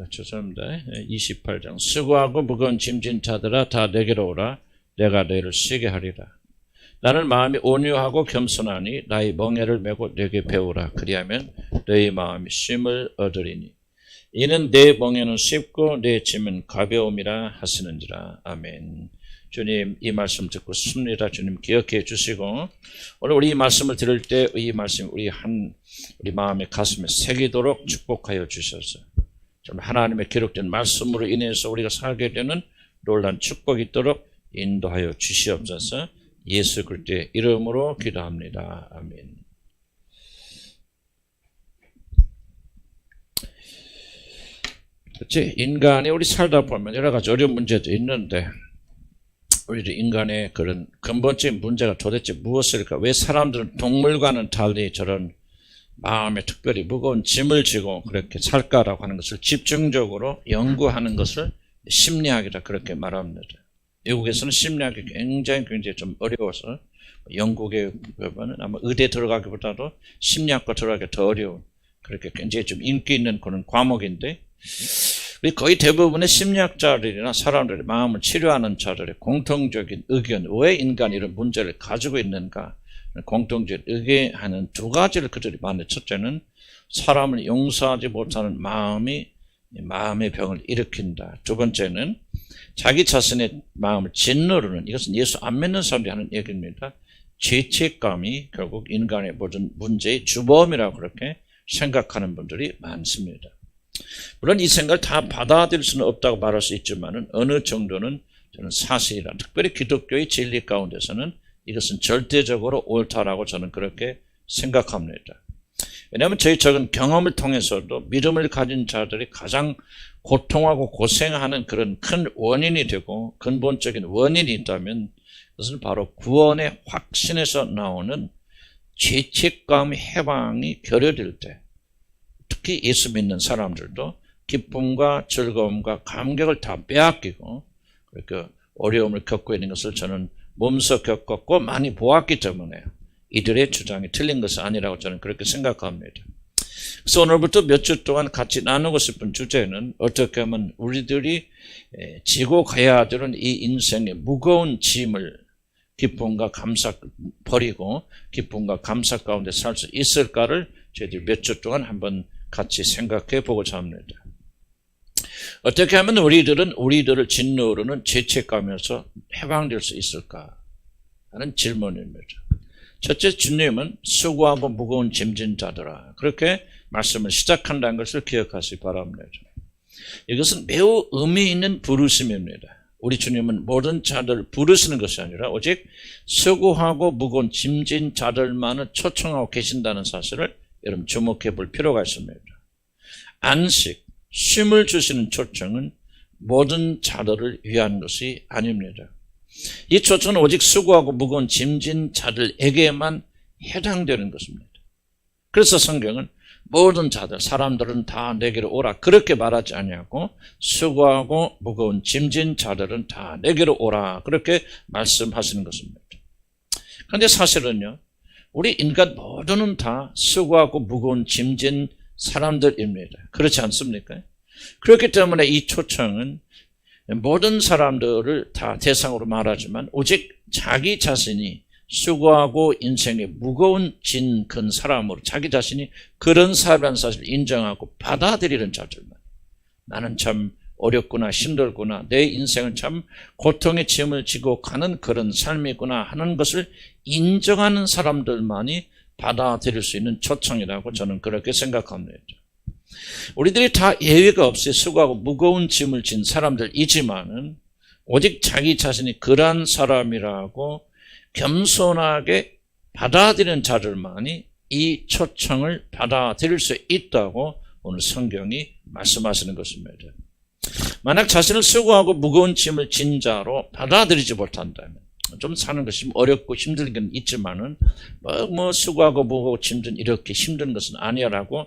죄송합니다. 28장. 수고하고 무거운 짐진 자들아 다 내게로 오라. 내가 너희를 쉬게 하리라. 나는 마음이 온유하고 겸손하니 나의 멍에를 메고 내게 배우라. 그리하면 너희 마음이 쉼을 얻으리니 이는 내 멍에는 쉽고 내 짐은 가벼움이라 하시는지라. 아멘. 주님, 이 말씀 듣고 싶습니다. 주님 기억해 주시고 오늘 우리 이 말씀을 들을 때 이 말씀 우리 마음의 가슴에 새기도록 축복하여 주셔서 정말 하나님의 기록된 말씀으로 인해서 우리가 살게 되는 놀라운 축복이 있도록 인도하여 주시옵소서. 예수 그리스도의 이름으로 기도합니다. 아멘. 그렇지? 인간이 우리 살다 보면 여러 가지 어려운 문제도 있는데 우리 인간의 그런 근본적인 문제가 도대체 무엇일까? 왜 사람들은 동물과는 달리 저런 마음에 특별히 무거운 짐을 지고 그렇게 살까라고 하는 것을 집중적으로 연구하는 것을 심리학이라 그렇게 말합니다. 미국에서는 심리학이 굉장히 좀 어려워서 영국에 보면 아마 의대 들어가기보다도 심리학과 들어가기 더 어려운 그렇게 굉장히 좀 인기 있는 그런 과목인데 거의 대부분의 심리학자들이나 사람들의 마음을 치료하는 자들의 공통적인 의견, 왜 인간이 이런 문제를 가지고 있는가 공통적인 의견하는 두 가지를 그들이 말해요. 첫째는 사람을 용서하지 못하는 마음이 마음의 병을 일으킨다. 두 번째는 자기 자신의 마음을 짓누르는, 이것은 예수 안 믿는 사람들이 하는 얘기입니다. 죄책감이 결국 인간의 모든 문제의 주범이라고 그렇게 생각하는 분들이 많습니다. 물론 이 생각을 다 받아들일 수는 없다고 말할 수 있지만 어느 정도는 저는 사실이라, 특별히 기독교의 진리 가운데서는 이것은 절대적으로 옳다라고 저는 그렇게 생각합니다. 왜냐하면 저희 적은 경험을 통해서도 믿음을 가진 자들이 가장 고통하고 고생하는 그런 큰 원인이 되고 근본적인 원인이 있다면 그것은 바로 구원의 확신에서 나오는 죄책감 해방이 결여될 때, 특히 예수 믿는 사람들도 기쁨과 즐거움과 감격을 다 빼앗기고 그렇게 어려움을 겪고 있는 것을 저는 몸소 겪었고 많이 보았기 때문에 이들의 주장이 틀린 것은 아니라고 저는 그렇게 생각합니다. 그래서 오늘부터 몇 주 동안 같이 나누고 싶은 주제는 어떻게 하면 우리들이 지고 가야 되는 이 인생의 무거운 짐을 기쁨과 감사 버리고 기쁨과 감사 가운데 살 수 있을까를 저희들이 몇 주 동안 한번 같이 생각해 보고자 합니다. 어떻게 하면 우리들을 짓누르는 죄책감에서 해방될 수 있을까 하는 질문입니다. 첫째, 주님은 수고하고 무거운 짐진 자들아, 그렇게 말씀을 시작한다는 것을 기억하시기 바랍니다. 이것은 매우 의미 있는 부르심입니다. 우리 주님은 모든 자들을 부르시는 것이 아니라 오직 수고하고 무거운 짐진 자들만을 초청하고 계신다는 사실을 여러분 주목해 볼 필요가 있습니다. 안식, 쉼을 주시는 초청은 모든 자들을 위한 것이 아닙니다. 이 초청은 오직 수고하고 무거운 짐진 자들에게만 해당되는 것입니다. 그래서 성경은 모든 자들, 사람들은 다 내게로 오라 그렇게 말하지 아니하고 수고하고 무거운 짐진 자들은 다 내게로 오라 그렇게 말씀하시는 것입니다. 그런데 사실은요, 우리 인간 모두는 다 수고하고 무거운 짐진 사람들입니다. 그렇지 않습니까? 그렇기 때문에 이 초청은 모든 사람들을 다 대상으로 말하지만 오직 자기 자신이 수고하고 인생의 무거운 짐 큰 사람으로 자기 자신이 그런 사람이라는 사실을 인정하고 받아들이는 자들만, 나는 참 어렵구나, 힘들구나, 내 인생은 참 고통의 짐을 지고 가는 그런 삶이구나 하는 것을 인정하는 사람들만이 받아들일 수 있는 초청이라고 저는 그렇게 생각합니다. 우리들이 다 예외가 없이 수고하고 무거운 짐을 진 사람들이지만은 오직 자기 자신이 그러한 사람이라고 겸손하게 받아들이는 자들만이 이 초청을 받아들일 수 있다고 오늘 성경이 말씀하시는 것입니다. 만약 자신을 수고하고 무거운 짐을 진 자로 받아들이지 못한다면 좀 사는 것이 어렵고 힘들긴 있지만은 수고하고 무거운 짐진 이렇게 힘든 것은 아니야라고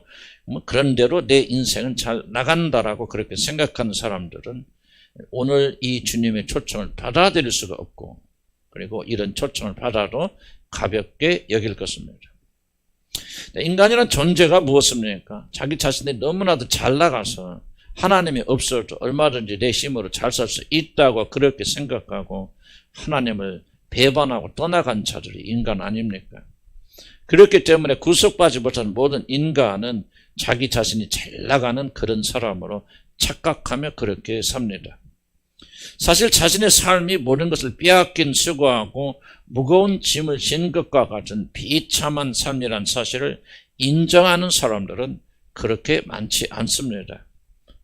그런 대로 내 인생은 잘 나간다라고 그렇게 생각하는 사람들은 오늘 이 주님의 초청을 받아들일 수가 없고, 그리고 이런 초청을 받아도 가볍게 여길 것입니다. 인간이라는 존재가 무엇입니까? 자기 자신이 너무나도 잘 나가서 하나님이 없어도 얼마든지 내 힘으로 잘 살 수 있다고 그렇게 생각하고 하나님을 배반하고 떠나간 자들이 인간 아닙니까? 그렇기 때문에 구속받지 못한 모든 인간은 자기 자신이 잘 나가는 그런 사람으로 착각하며 그렇게 삽니다. 사실 자신의 삶이 모든 것을 빼앗긴 수고하고 무거운 짐을 진 것과 같은 비참한 삶이란 사실을 인정하는 사람들은 그렇게 많지 않습니다.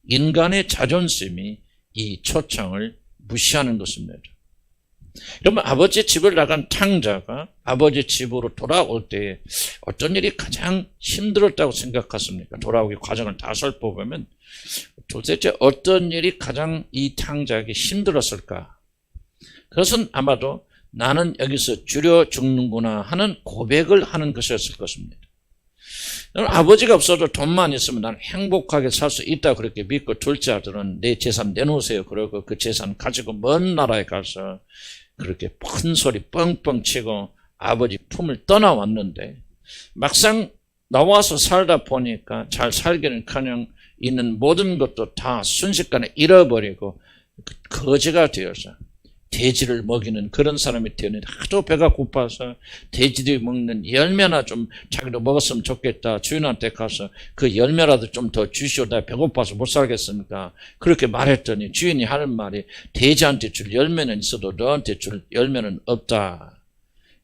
인간의 자존심이 이 초청을 무시하는 것입니다. 여러분, 아버지 집을 나간 탕자가 아버지 집으로 돌아올 때 어떤 일이 가장 힘들었다고 생각하십니까? 돌아오기 과정을 다 살펴보면 도대체 어떤 일이 가장 이 탕자에게 힘들었을까? 그것은 아마도 나는 여기서 줄여 죽는구나 하는 고백을 하는 것이었을 것입니다. 아버지가 없어도 돈만 있으면 나는 행복하게 살 수 있다 그렇게 믿고 둘째 아들은 내 재산 내놓으세요. 그러고 그 재산 가지고 먼 나라에 가서 그렇게 큰 소리 뻥뻥 치고 아버지 품을 떠나왔는데 막상 나와서 살다 보니까 잘 살기는커녕 있는 모든 것도 다 순식간에 잃어버리고 거지가 되어서 돼지를 먹이는 그런 사람이 되었는데 하도 배가 고파서 돼지들이 먹는 열매나 좀 자기도 먹었으면 좋겠다. 주인한테 가서 그 열매라도 좀 더 주시오. 나 배고파서 못 살겠습니까? 그렇게 말했더니 주인이 하는 말이 돼지한테 줄 열매는 있어도 너한테 줄 열매는 없다.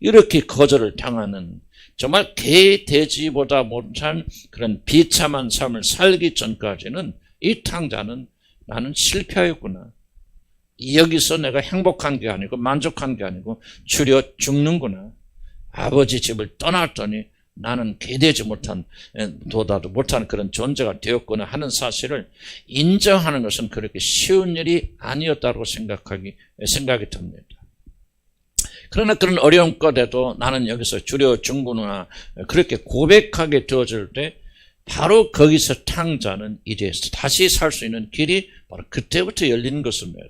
이렇게 거절을 당하는 정말 개, 돼지보다 못한 그런 비참한 삶을 살기 전까지는 이 탕자는 나는 실패하였구나. 여기서 내가 행복한 게 아니고 만족한 게 아니고 줄여 죽는구나. 아버지 집을 떠났더니 나는 개되지 못한 도다도 못한 그런 존재가 되었구나 하는 사실을 인정하는 것은 그렇게 쉬운 일이 아니었다고 생각이 듭니다. 그러나 그런 어려움 끝에도 나는 여기서 줄여 죽는구나 그렇게 고백하게 되어질 때 바로 거기서 탕자는 이제 다시 살 수 있는 길이 바로 그때부터 열리는 것입니다.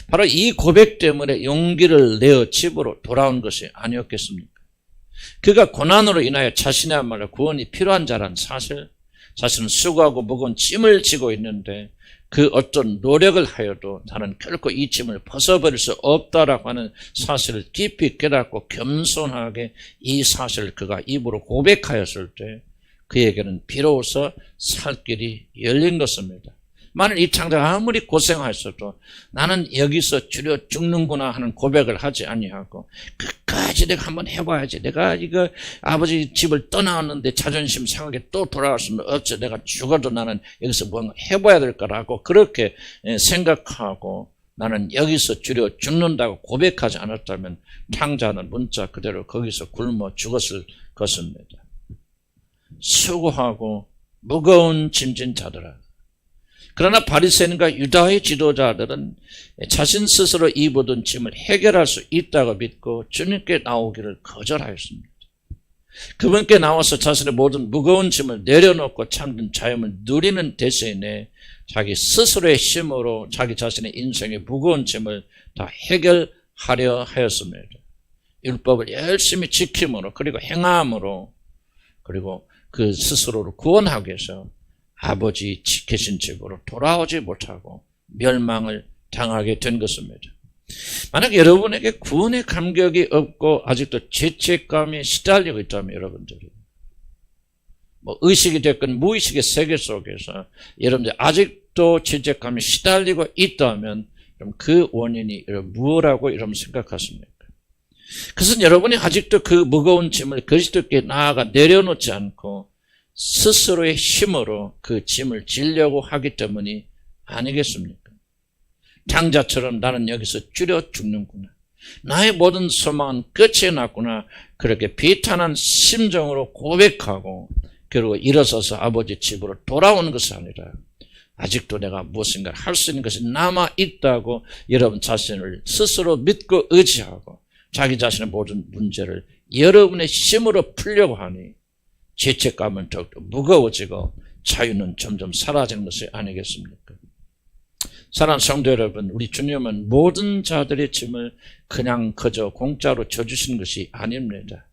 바로 이 고백 때문에 용기를 내어 집으로 돌아온 것이 아니었겠습니까? 그가 고난으로 인하여 자신이야말로 구원이 필요한 자란 사실, 자신은 수고하고 무거운 짐을 지고 있는데 그 어떤 노력을 하여도 나는 결코 이 짐을 벗어버릴 수 없다라고 하는 사실을 깊이 깨닫고 겸손하게 이 사실을 그가 입으로 고백하였을 때 그에게는 비로소 살 길이 열린 것입니다. 만일 이 탕자가 아무리 고생하였어도 나는 여기서 줄여 죽는구나 하는 고백을 하지 아니하고 끝까지 내가 한번 해봐야지. 내가 이거 아버지 집을 떠나왔는데 자존심 상하게 또 돌아갈 수는 없지. 내가 죽어도 나는 여기서 뭔가 해봐야 될 거라고 그렇게 생각하고 나는 여기서 줄여 죽는다고 고백하지 않았다면 탕자는 문자 그대로 거기서 굶어 죽었을 것입니다. 수고하고 무거운 짐진 자들아. 그러나 바리새인과 유다의 지도자들은 자신 스스로 입어둔 짐을 해결할 수 있다고 믿고 주님께 나오기를 거절하였습니다. 그분께 나와서 자신의 모든 무거운 짐을 내려놓고 참된 자유를 누리는 대신에 자기 스스로의 힘으로 자기 자신의 인생의 무거운 짐을 다 해결하려 하였습니다. 율법을 열심히 지킴으로 그리고 행함으로 그리고 그 스스로를 구원하기 위해서 아버지 계신 집으로 돌아오지 못하고 멸망을 당하게 된 것입니다. 만약 여러분에게 구원의 감격이 없고 아직도 죄책감이 시달리고 있다면 여러분들이 의식이 됐건 무의식의 세계 속에서 여러분들이 아직도 죄책감이 시달리고 있다면 그럼 그 원인이 무엇이라고 여러분 생각하십니까? 그것은 여러분이 아직도 그 무거운 짐을 그리스도께 나아가 내려놓지 않고 스스로의 힘으로 그 짐을 지려고 하기 때문이 아니겠습니까? 탕자처럼 나는 여기서 줄여 죽는구나. 나의 모든 소망은 끝이 났구나. 그렇게 비탄한 심정으로 고백하고 그리고 일어서서 아버지 집으로 돌아오는 것이 아니라 아직도 내가 무엇인가 할 수 있는 것이 남아있다고 여러분 자신을 스스로 믿고 의지하고 자기 자신의 모든 문제를 여러분의 힘으로 풀려고 하니 죄책감은 더욱더 무거워지고 자유는 점점 사라지는 것이 아니겠습니까? 사랑하는 성도 여러분, 우리 주님은 모든 자들의 짐을 그냥 그저 공짜로 져주시는 것이 아닙니다.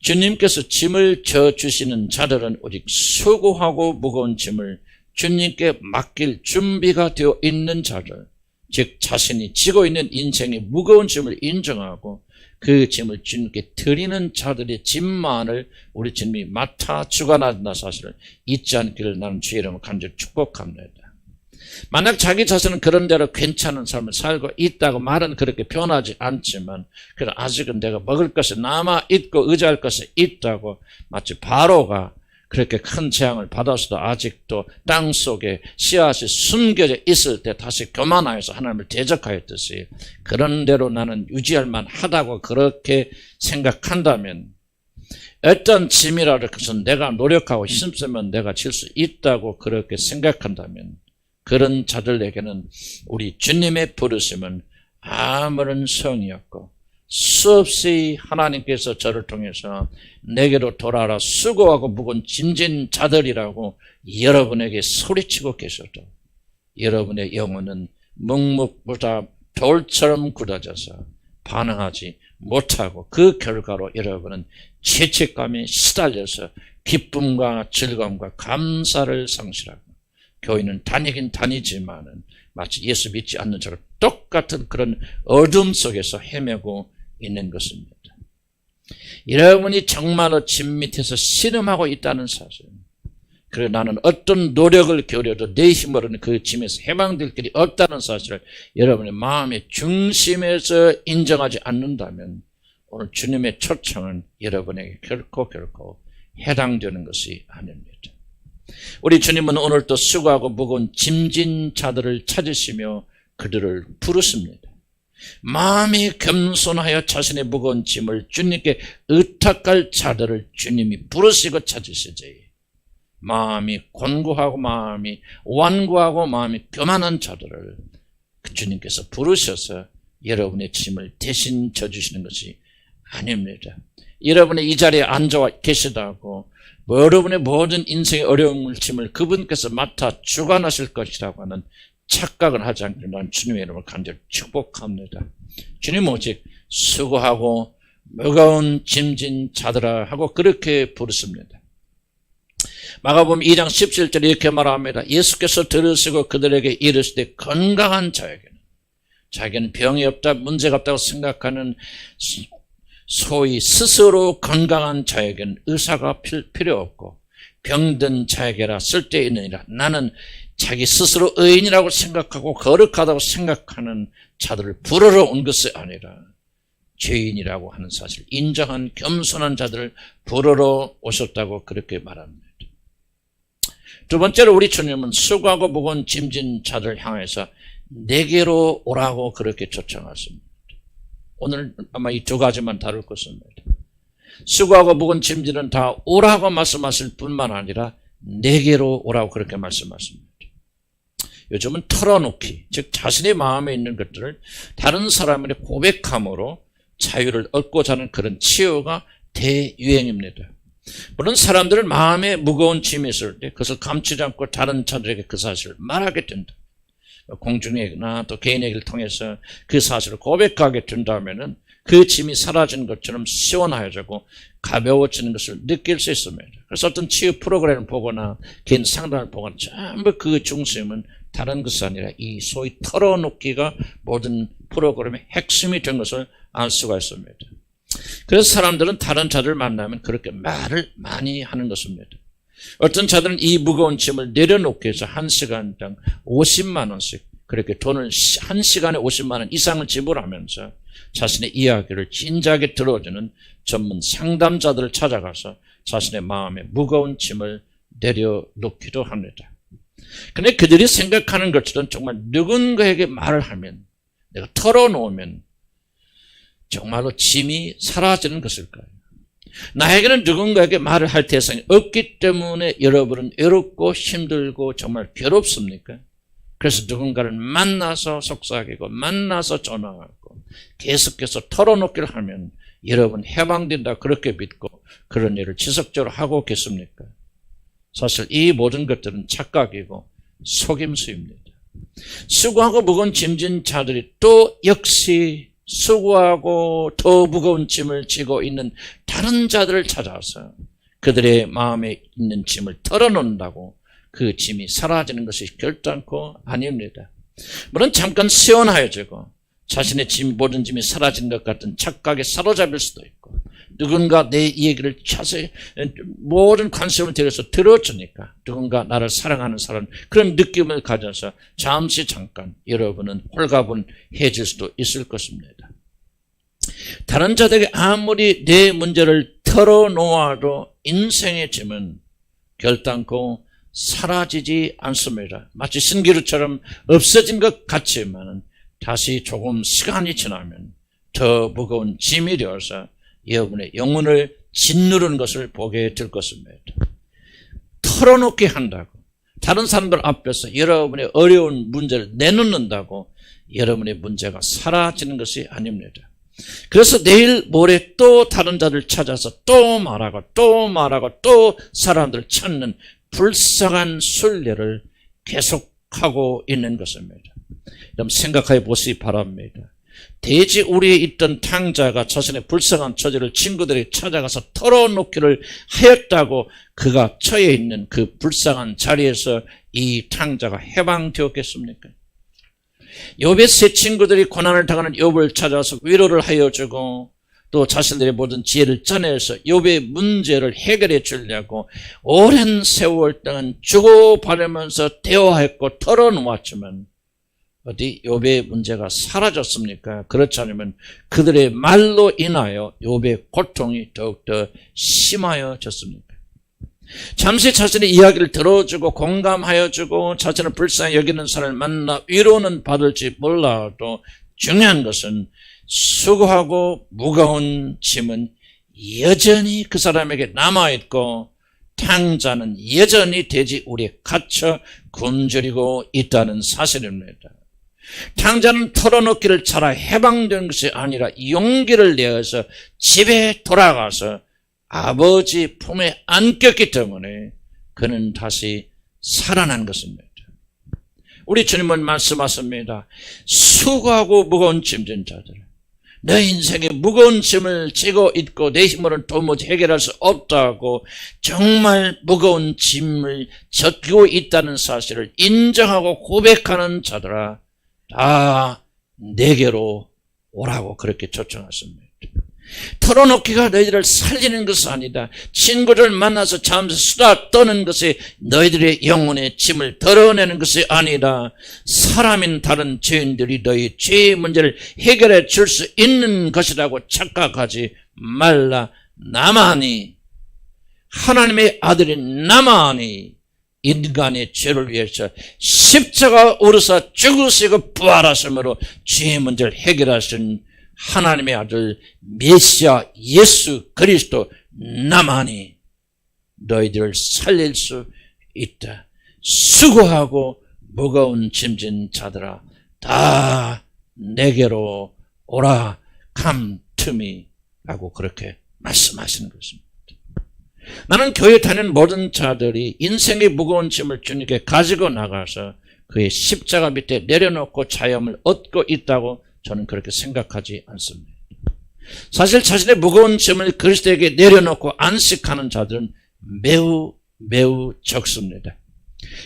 주님께서 짐을 져주시는 자들은 오직 수고하고 무거운 짐을 주님께 맡길 준비가 되어 있는 자들, 즉 자신이 지고 있는 인생의 무거운 짐을 인정하고 그 짐을 주님께 드리는 자들의 짐만을 우리 주님이 맡아 주관한다 사실을 잊지 않기를 나는 주의 이름으로 간절히 축복합니다. 만약 자기 자신은 그런 대로 괜찮은 삶을 살고 있다고 말은 그렇게 변하지 않지만 그래 아직은 내가 먹을 것이 남아있고 의지할 것이 있다고 마치 바로가 그렇게 큰 재앙을 받아서도 아직도 땅속에 씨앗이 숨겨져 있을 때 다시 교만하여서 하나님을 대적하였듯이 그런 대로 나는 유지할 만하다고 그렇게 생각한다면 어떤 짐이라도 그것은 내가 노력하고 힘쓰면 내가 질 수 있다고 그렇게 생각한다면 그런 자들에게는 우리 주님의 부르심은 아무런 소용이 없고 수없이 하나님께서 저를 통해서 내게로 돌아라 수고하고 무거운 짐진 자들이라고 여러분에게 소리치고 계셔도 여러분의 영혼은 묵묵보다 돌처럼 굳어져서 반응하지 못하고 그 결과로 여러분은 죄책감에 시달려서 기쁨과 즐거움과 감사를 상실하고 교회는 다니긴 다니지만은 마치 예수 믿지 않는 자로 똑같은 그런 어둠 속에서 헤매고 있는 것입니다. 여러분이 정말로 짐 밑에서 신음하고 있다는 사실. 그리고 나는 어떤 노력을 기울여도 내 힘으로는 그 짐에서 해방될 길이 없다는 사실을 여러분의 마음의 중심에서 인정하지 않는다면 오늘 주님의 초청은 여러분에게 결코 해당되는 것이 아닙니다. 우리 주님은 오늘도 수고하고 무거운 짐진 자들을 찾으시며 그들을 부르십니다. 마음이 겸손하여 자신의 무거운 짐을 주님께 의탁할 자들을 주님이 부르시고 찾으시지. 마음이 곤고하고 마음이 완고하고 마음이 교만한 자들을 그 주님께서 부르셔서 여러분의 짐을 대신 져주시는 것이 아닙니다. 여러분의 이 자리에 앉아 계시다고 여러분의 모든 인생의 어려움을 짐을 그분께서 맡아 주관하실 것이라고 하는 착각을 하지 않기를 나는 주님의 이름을 간절히 축복합니다. 주님 오직 수고하고 무거운 짐진 자들아 하고 그렇게 부르십니다. 마가복음 2장 17절에 이렇게 말합니다. 예수께서 들으시고 그들에게 이르시되 건강한 자에게는 병이 없다 문제가 없다고 생각하는 소위 스스로 건강한 자에게는 의사가 필요 없고 병든 자에게라 쓸데있느니라. 나는 자기 스스로 의인이라고 생각하고 거룩하다고 생각하는 자들을 부르러 온 것이 아니라 죄인이라고 하는 사실, 인정한 겸손한 자들을 부르러 오셨다고 그렇게 말합니다. 두 번째로 우리 주님은 수고하고 무거운 짐진 자들을 향해서 내게로 오라고 그렇게 초청하십니다. 오늘 아마 이 두 가지만 다룰 것입니다. 수고하고 무거운 짐진은 다 오라고 말씀하실 뿐만 아니라 내게로 오라고 그렇게 말씀하십니다. 요즘은 털어놓기, 즉 자신의 마음에 있는 것들을 다른 사람의 고백함으로 자유를 얻고자 하는 그런 치유가 대유행입니다. 물론 사람들은 마음에 무거운 짐이 있을 때 그것을 감추지 않고 다른 자들에게 그 사실을 말하게 된다. 공중에나 또 개인에게를 통해서 그 사실을 고백하게 된다면은 그 짐이 사라지는 것처럼 시원해지고 가벼워지는 것을 느낄 수 있습니다. 그래서 어떤 치유 프로그램을 보거나 개인 상담을 보거나 전부 그 중심은 다른 것이 아니라 이 소위 털어놓기가 모든 프로그램의 핵심이 된 것을 알 수가 있습니다. 그래서 사람들은 다른 자들을 만나면 그렇게 말을 많이 하는 것입니다. 어떤 자들은 이 무거운 짐을 내려놓기 위해서 1시간당 50만 원씩 그렇게 돈을 1시간에 50만 원 이상을 지불하면서 자신의 이야기를 진지하게 들어주는 전문 상담자들을 찾아가서 자신의 마음에 무거운 짐을 내려놓기도 합니다. 그런데 그들이 생각하는 것처럼 정말 누군가에게 말을 하면 내가 털어놓으면 정말로 짐이 사라지는 것일까요? 나에게는 누군가에게 말을 할 대상이 없기 때문에 여러분은 외롭고 힘들고 정말 괴롭습니까? 그래서 누군가를 만나서 속삭이고 만나서 전화하고 계속해서 털어놓기를 하면 여러분 해방된다 그렇게 믿고 그런 일을 지속적으로 하고 계십니까? 사실 이 모든 것들은 착각이고 속임수입니다. 수고하고 무거운 짐진 자들이 또 역시 수고하고 더 무거운 짐을 지고 있는 다른 자들을 찾아서 그들의 마음에 있는 짐을 털어놓는다고 그 짐이 사라지는 것이 결단코 아닙니다. 물론 잠깐 시원하여지고 자신의 짐, 모든 짐이 사라진 것 같은 착각에 사로잡힐 수도 있고, 누군가 내 얘기를 자세히 모든 관심을 들여서 들어주니까 누군가 나를 사랑하는 사람, 그런 느낌을 가져서 잠깐 여러분은 홀가분해질 수도 있을 것입니다. 다른 자들에게 아무리 내 문제를 털어놓아도 인생의 짐은 결단코 사라지지 않습니다. 마치 신기루처럼 없어진 것 같지만 다시 조금 시간이 지나면 더 무거운 짐이 되어서 여러분의 영혼을 짓누르는 것을 보게 될 것입니다. 털어놓게 한다고, 다른 사람들 앞에서 여러분의 어려운 문제를 내놓는다고 여러분의 문제가 사라지는 것이 아닙니다. 그래서 내일 모레 또 다른 자를 찾아서 또 말하고 또 사람들을 찾는 불쌍한 순례를 계속하고 있는 것입니다. 여러분 생각해 보시기 바랍니다. 대지 우리에 있던 탕자가 자신의 불쌍한 처지를 친구들에게 찾아가서 털어놓기를 하였다고 그가 처해 있는 그 불쌍한 자리에서 이 탕자가 해방되었겠습니까? 욥의 세 친구들이 고난을 당하는 욥을 찾아서 위로를 하여주고 또 자신들의 모든 지혜를 짜내서 욥의 문제를 해결해 주려고 오랜 세월 동안 주고받으면서 대화했고 털어놓았지만 어디 욥의 문제가 사라졌습니까? 그렇지 않으면 그들의 말로 인하여 욥의 고통이 더욱더 심하여졌습니까? 잠시 자신의 이야기를 들어주고 공감하여주고 자신을 불쌍히 여기는 사람을 만나 위로는 받을지 몰라도 중요한 것은 수고하고 무거운 짐은 여전히 그 사람에게 남아있고 탕자는 여전히 대지 우리에 갇혀 굶주리고 있다는 사실입니다. 탕자는 털어놓기를 차라 해방된 것이 아니라 용기를 내어서 집에 돌아가서 아버지 품에 안겼기 때문에 그는 다시 살아난 것입니다. 우리 주님은 말씀하십니다. 수고하고 무거운 짐진 자들, 내 인생에 무거운 짐을 지고 있고 내 힘으로는 도무지 해결할 수 없다고 정말 무거운 짐을 젖고 있다는 사실을 인정하고 고백하는 자들아 다 내게로 오라고 그렇게 초청하십니다. 털어놓기가 너희들을 살리는 것은 아니다. 친구를 만나서 잠시 수다 떠는 것이 너희들의 영혼의 짐을 덜어내는 것이 아니라 사람인 다른 죄인들이 너희 죄의 문제를 해결해 줄 수 있는 것이라고 착각하지 말라. 나만이 하나님의 아들인 나만이 인간의 죄를 위해서 십자가 오르사 죽으시고 부활하심으로 죄의 문제를 해결하신 하나님의 아들 메시아 예수 그리스도 나만이 너희들을 살릴 수 있다. 수고하고 무거운 짐진 자들아 다 내게로 오라 감투미 라고 그렇게 말씀하시는 것입니다. 나는 교회 다니는 모든 자들이 인생의 무거운 짐을 주님께 가지고 나가서 그의 십자가 밑에 내려놓고 자유함을 얻고 있다고 저는 그렇게 생각하지 않습니다. 사실 자신의 무거운 짐을 그리스도에게 내려놓고 안식하는 자들은 매우 적습니다.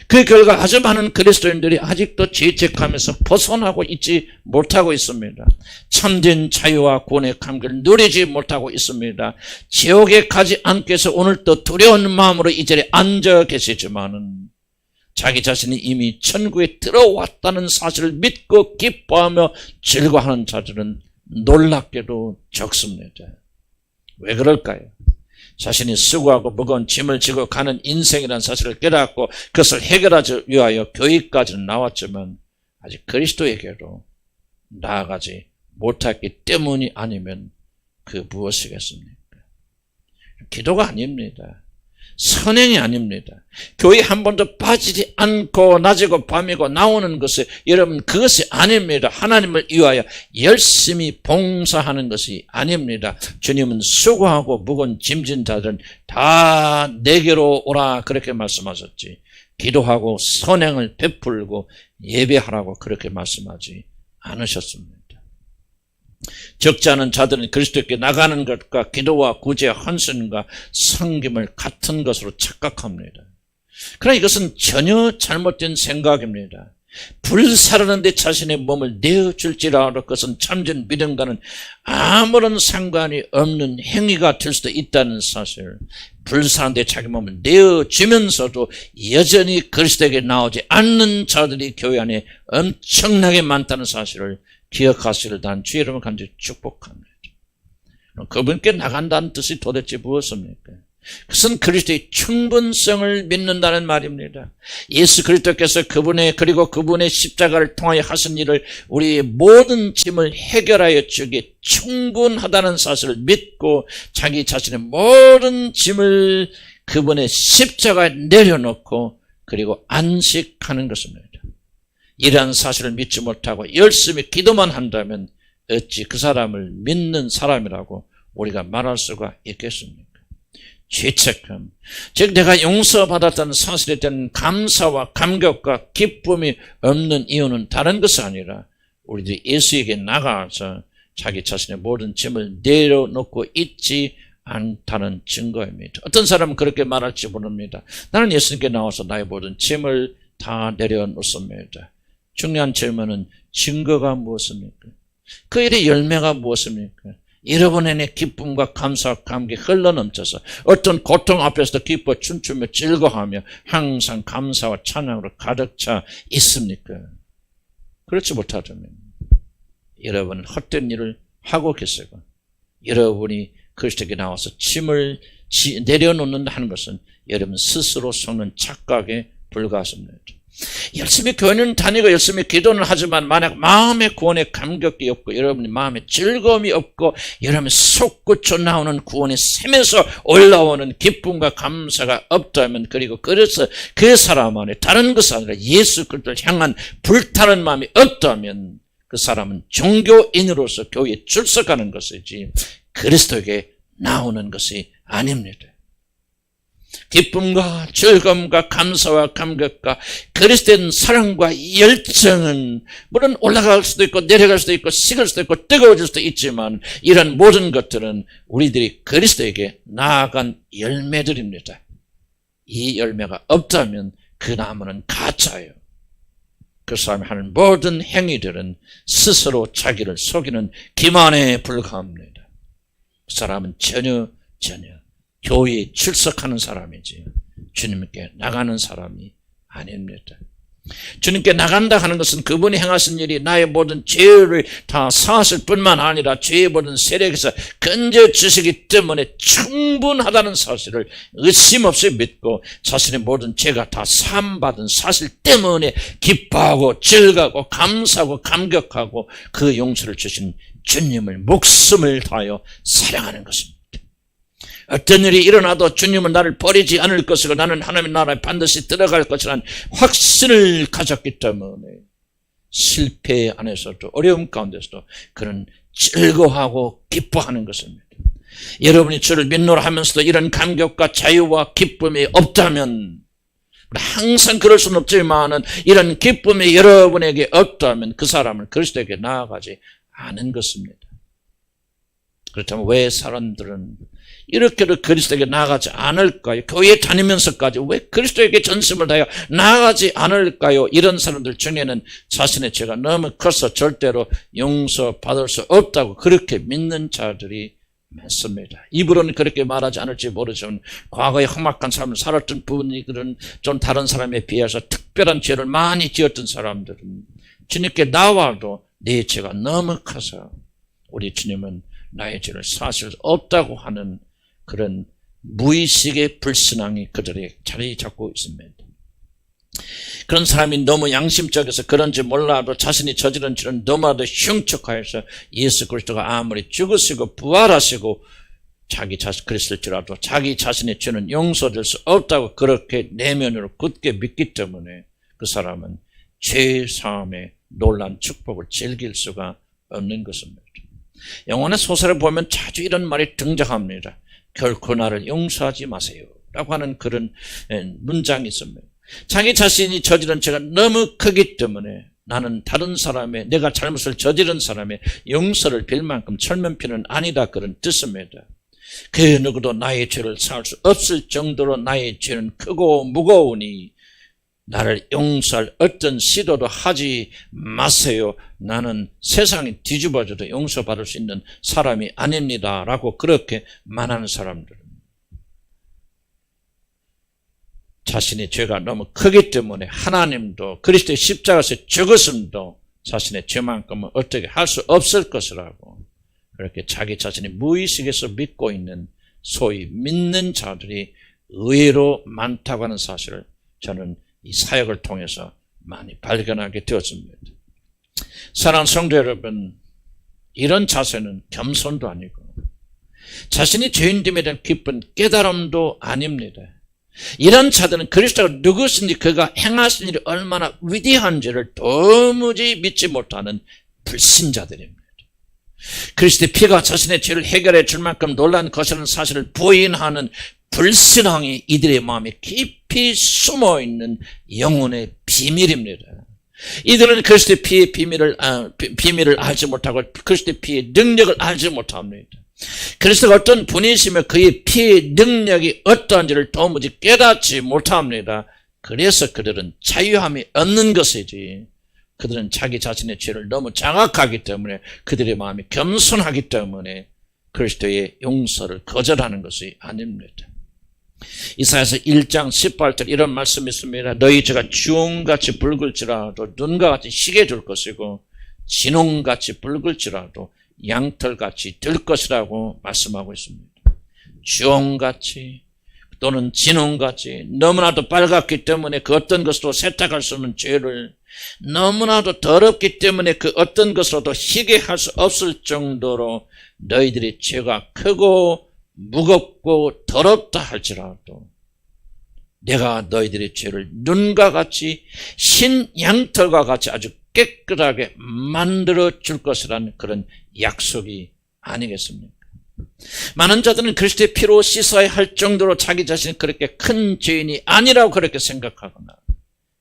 그 결과 아주 많은 그리스도인들이 아직도 죄책감에서 벗어나고 있지 못하고 있습니다. 참된 자유와 구원의 감격을 누리지 못하고 있습니다. 지옥에 가지 않기 위해서 오늘도 두려운 마음으로 이 자리에 앉아 계시지만은 자기 자신이 이미 천국에 들어왔다는 사실을 믿고 기뻐하며 즐거워하는 자들은 놀랍게도 적습니다. 왜 그럴까요? 자신이 수고하고 무거운 짐을 지고 가는 인생이라는 사실을 깨닫고 그것을 해결하기 위하여 교회까지는 나왔지만 아직 그리스도에게로 나아가지 못했기 때문이 아니면 그 무엇이겠습니까? 기도가 아닙니다. 선행이 아닙니다. 교회 한 번도 빠지지 않고 낮이고 밤이고 나오는 것이 여러분 그것이 아닙니다. 하나님을 위하여 열심히 봉사하는 것이 아닙니다. 주님은 수고하고 무거운 짐진 자들은 다 내게로 오라 그렇게 말씀하셨지 기도하고 선행을 베풀고 예배하라고 그렇게 말씀하지 않으셨습니다. 적지 않은 자들은 그리스도께 나가는 것과 기도와 구제, 헌신과 섬김을 같은 것으로 착각합니다. 그러나 이것은 전혀 잘못된 생각입니다. 불사르는데 자신의 몸을 내어줄지라도 그것은 참전 믿음과는 아무런 상관이 없는 행위가 될 수도 있다는 사실, 불사르는데 자기 몸을 내어주면서도 여전히 그리스도에게 나오지 않는 자들이 교회 안에 엄청나게 많다는 사실을 기억하시길 난 주의 이름을 간절히 축복합니다. 그분께 나간다는 뜻이 도대체 무엇입니까? 그것은 그리스도의 충분성을 믿는다는 말입니다. 예수 그리스도께서 그리고 그분의 십자가를 통하여 하신 일을 우리의 모든 짐을 해결하여 주기에 충분하다는 사실을 믿고 자기 자신의 모든 짐을 그분의 십자가에 내려놓고 그리고 안식하는 것입니다. 이러한 사실을 믿지 못하고 열심히 기도만 한다면 어찌 그 사람을 믿는 사람이라고 우리가 말할 수가 있겠습니까? 죄책감, 즉 내가 용서받았다는 사실에 대한 감사와 감격과 기쁨이 없는 이유는 다른 것이 아니라 우리들이 예수에게 나가서 자기 자신의 모든 짐을 내려놓고 있지 않다는 증거입니다. 어떤 사람은 그렇게 말할지 모릅니다. 나는 예수님께 나와서 나의 모든 짐을 다 내려놓습니다. 중요한 질문은 증거가 무엇입니까? 그 일의 열매가 무엇입니까? 여러분의 기쁨과 감사와 감격이 흘러넘쳐서 어떤 고통 앞에서도 기뻐 춤추며 즐거워하며 항상 감사와 찬양으로 가득 차 있습니까? 그렇지 못하다면 여러분은 헛된 일을 하고 계시고 여러분이 그리스도에게 나와서 짐을 내려놓는다 하는 것은 여러분 스스로 속는 착각에 불과하십니다. 열심히 교회는 다니고 열심히 기도는 하지만 만약 마음의 구원에 감격이 없고 여러분이 마음에 즐거움이 없고 여러분이 솟구쳐 나오는 구원의 샘에서 올라오는 기쁨과 감사가 없다면 그리고 그래서 그 사람 안에 다른 것이 아니라 예수 그리스도를 향한 불타는 마음이 없다면 그 사람은 종교인으로서 교회에 출석하는 것이지 그리스도에게 나오는 것이 아닙니다. 기쁨과 즐거움과 감사와 감격과 그리스도의 사랑과 열정은 물론 올라갈 수도 있고 내려갈 수도 있고 식을 수도 있고 뜨거워질 수도 있지만 이런 모든 것들은 우리들이 그리스도에게 나아간 열매들입니다. 이 열매가 없다면 그 나무는 가짜예요. 그 사람이 하는 모든 행위들은 스스로 자기를 속이는 기만에 불과합니다. 그 사람은 전혀 교회에 출석하는 사람이지 주님께 나가는 사람이 아닙니다. 주님께 나간다 하는 것은 그분이 행하신 일이 나의 모든 죄를 다 사실 뿐만 아니라 죄의 모든 세력에서 건져주시기 때문에 충분하다는 사실을 의심 없이 믿고 자신의 모든 죄가 다 사함받은 사실 때문에 기뻐하고 즐거워하고 감사하고 감격하고 그 용서를 주신 주님을 목숨을 다하여 사랑하는 것입니다. 어떤 일이 일어나도 주님은 나를 버리지 않을 것이고 나는 하나님의 나라에 반드시 들어갈 것이라는 확신을 가졌기 때문에 실패 안에서도 어려움 가운데서도 그는 즐거워하고 기뻐하는 것입니다. 여러분이 주를 믿노라 하면서도 이런 감격과 자유와 기쁨이 없다면 항상 그럴 수는 없지만은 이런 기쁨이 여러분에게 없다면 그 사람은 그리스도에게 나아가지 않은 것입니다. 그렇다면 왜 사람들은 이렇게도 그리스도에게 나아가지 않을까요? 교회에 다니면서까지 왜 그리스도에게 전심을 다하여 나아가지 않을까요? 이런 사람들 중에는 자신의 죄가 너무 커서 절대로 용서받을 수 없다고 그렇게 믿는 자들이 많습니다. 입으로는 그렇게 말하지 않을지 모르지만 과거에 험악한 삶을 살았던 분들은 좀 다른 사람에 비해서 특별한 죄를 많이 지었던 사람들은 주님께 나와도 내 죄가 너무 커서 우리 주님은 나의 죄를 사실 없다고 하는 그런 무의식의 불신앙이 그들에게 자리 잡고 있습니다. 그런 사람이 너무 양심적에서 그런지 몰라도 자신이 저지른 죄는 너무나도 흉측하여서 예수 그리스도가 아무리 죽으시고 부활하시고 자기 자신 그랬을지라도 자기 자신의 죄는 용서될 수 없다고 그렇게 내면으로 굳게 믿기 때문에 그 사람은 죄 사함의 놀란 축복을 즐길 수가 없는 것입니다. 영원의 소설을 보면 자주 이런 말이 등장합니다. 결코 나를 용서하지 마세요 라고 하는 그런 문장이 있습니다. 자기 자신이 저지른 죄가 너무 크기 때문에 나는 다른 사람의 내가 잘못을 저지른 사람의 용서를 빌 만큼 철면피는 아니다 그런 뜻입니다. 그 누구도 나의 죄를 사할 수 없을 정도로 나의 죄는 크고 무거우니 나를 용서할 어떤 시도도 하지 마세요. 나는 세상이 뒤집어져도 용서받을 수 있는 사람이 아닙니다. 라고 그렇게 말하는 사람들. 자신의 죄가 너무 크기 때문에 하나님도 그리스도의 십자가에서 죽었음도 자신의 죄만큼은 어떻게 할 수 없을 것이라고 그렇게 자기 자신이 무의식에서 믿고 있는 소위 믿는 자들이 의외로 많다고 하는 사실을 저는 이 사역을 통해서 많이 발견하게 되었습니다. 사랑하는 성도 여러분, 이런 자세는 겸손도 아니고 자신이 죄인됨에 대한 깊은 깨달음도 아닙니다. 이런 자들은 그리스도가 누구신지 그가 행하신 일이 얼마나 위대한지를 도무지 믿지 못하는 불신자들입니다. 그리스도의 피가 자신의 죄를 해결해 줄 만큼 놀라운 것이라는 사실을 부인하는 불신앙이 이들의 마음에 깊이 숨어있는 영혼의 비밀입니다. 이들은 그리스도의 피의 비밀을 알지 못하고 그리스도의 피의 능력을 알지 못합니다. 그리스도가 어떤 분이시며 그의 피의 능력이 어떠한지를 도무지 깨닫지 못합니다. 그래서 그들은 자유함이 없는 것이지, 그들은 자기 자신의 죄를 너무 장악하기 때문에, 그들의 마음이 겸손하기 때문에 그리스도의 용서를 거절하는 것이 아닙니다. 이사야서 1장 18절 이런 말씀이 있습니다. 너희 죄가 주홍같이 붉을지라도 눈과 같이 희게 될 것이고 진홍같이 붉을지라도 양털같이 될 것이라고 말씀하고 있습니다. 주홍같이 또는 진홍같이 너무나도 빨갛기 때문에 그 어떤 것으로 세탁할 수 없는 죄를, 너무나도 더럽기 때문에 그 어떤 것으로도 희게 할 수 없을 정도로 너희들의 죄가 크고 무겁고 더럽다 할지라도 내가 너희들의 죄를 눈과 같이 흰 양털과 같이 아주 깨끗하게 만들어 줄 것이라는 그런 약속이 아니겠습니까? 많은 자들은 그리스도의 피로 씻어야 할 정도로 자기 자신이 그렇게 큰 죄인이 아니라고 그렇게 생각하거나,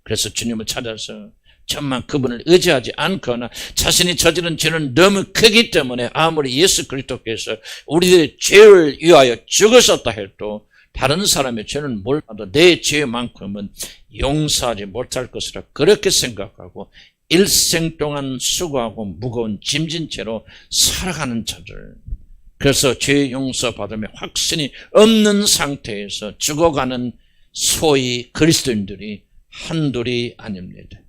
그래서 주님을 찾아서 천만 그분을 의지하지 않거나, 자신이 저지른 죄는 너무 크기 때문에 아무리 예수 그리스도께서 우리들의 죄를 위하여 죽으셨다 해도 다른 사람의 죄는 몰라도 내 죄만큼은 용서하지 못할 것이라 그렇게 생각하고 일생 동안 수고하고 무거운 짐진 채로 살아가는 자들, 그래서 죄 용서받음에 확신이 없는 상태에서 죽어가는 소위 그리스도인들이 한둘이 아닙니다.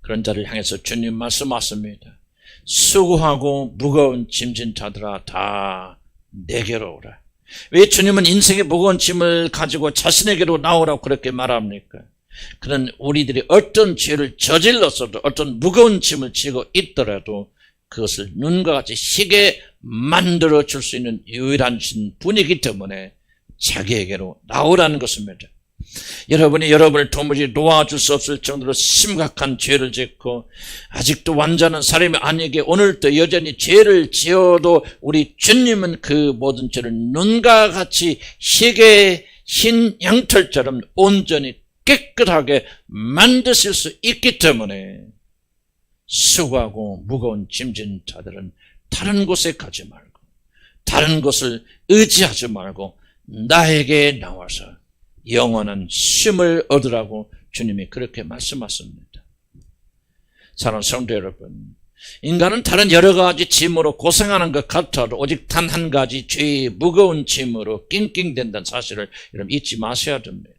그런 자를 향해서 주님 말씀하십니다. 수고하고 무거운 짐진 자들아 다 내게로 오라. 왜 주님은 인생의 무거운 짐을 가지고 자신에게로 나오라고 그렇게 말합니까? 그는 우리들이 어떤 죄를 저질렀어도 어떤 무거운 짐을 지고 있더라도 그것을 눈과 같이 희게 만들어 줄 수 있는 유일한 분이기 때문에 자기에게로 나오라는 것입니다. 여러분이 여러분을 도무지 놓아줄 수 없을 정도로 심각한 죄를 짓고 아직도 완전한 사람이 아니게 오늘도 여전히 죄를 지어도 우리 주님은 그 모든 죄를 눈과 같이 희게 흰 양털처럼 온전히 깨끗하게 만드실 수 있기 때문에 수고하고 무거운 짐진 자들은 다른 곳에 가지 말고 다른 곳을 의지하지 말고 나에게 나와서 영원한 쉼을 얻으라고 주님이 그렇게 말씀하십니다. 사랑하는 성도 여러분, 인간은 다른 여러 가지 짐으로 고생하는 것 같아도 오직 단 한 가지 죄의 무거운 짐으로 낑낑댄다는 사실을 여러분 잊지 마셔야 됩니다.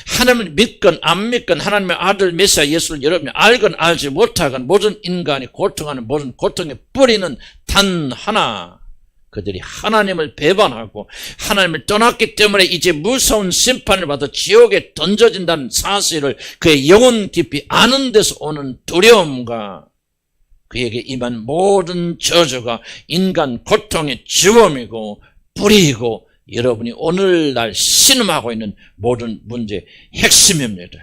하나님을 믿건 안 믿건 하나님의 아들 메시아 예수를 여러분이 알건 알지 못하건 모든 인간이 고통하는 모든 고통의 뿌리는 단 하나, 그들이 하나님을 배반하고 하나님을 떠났기 때문에 이제 무서운 심판을 받아 지옥에 던져진다는 사실을 그의 영혼 깊이 아는 데서 오는 두려움과 그에게 임한 모든 저주가 인간 고통의 주범이고 뿌리이고 여러분이 오늘날 신음하고 있는 모든 문제의 핵심입니다.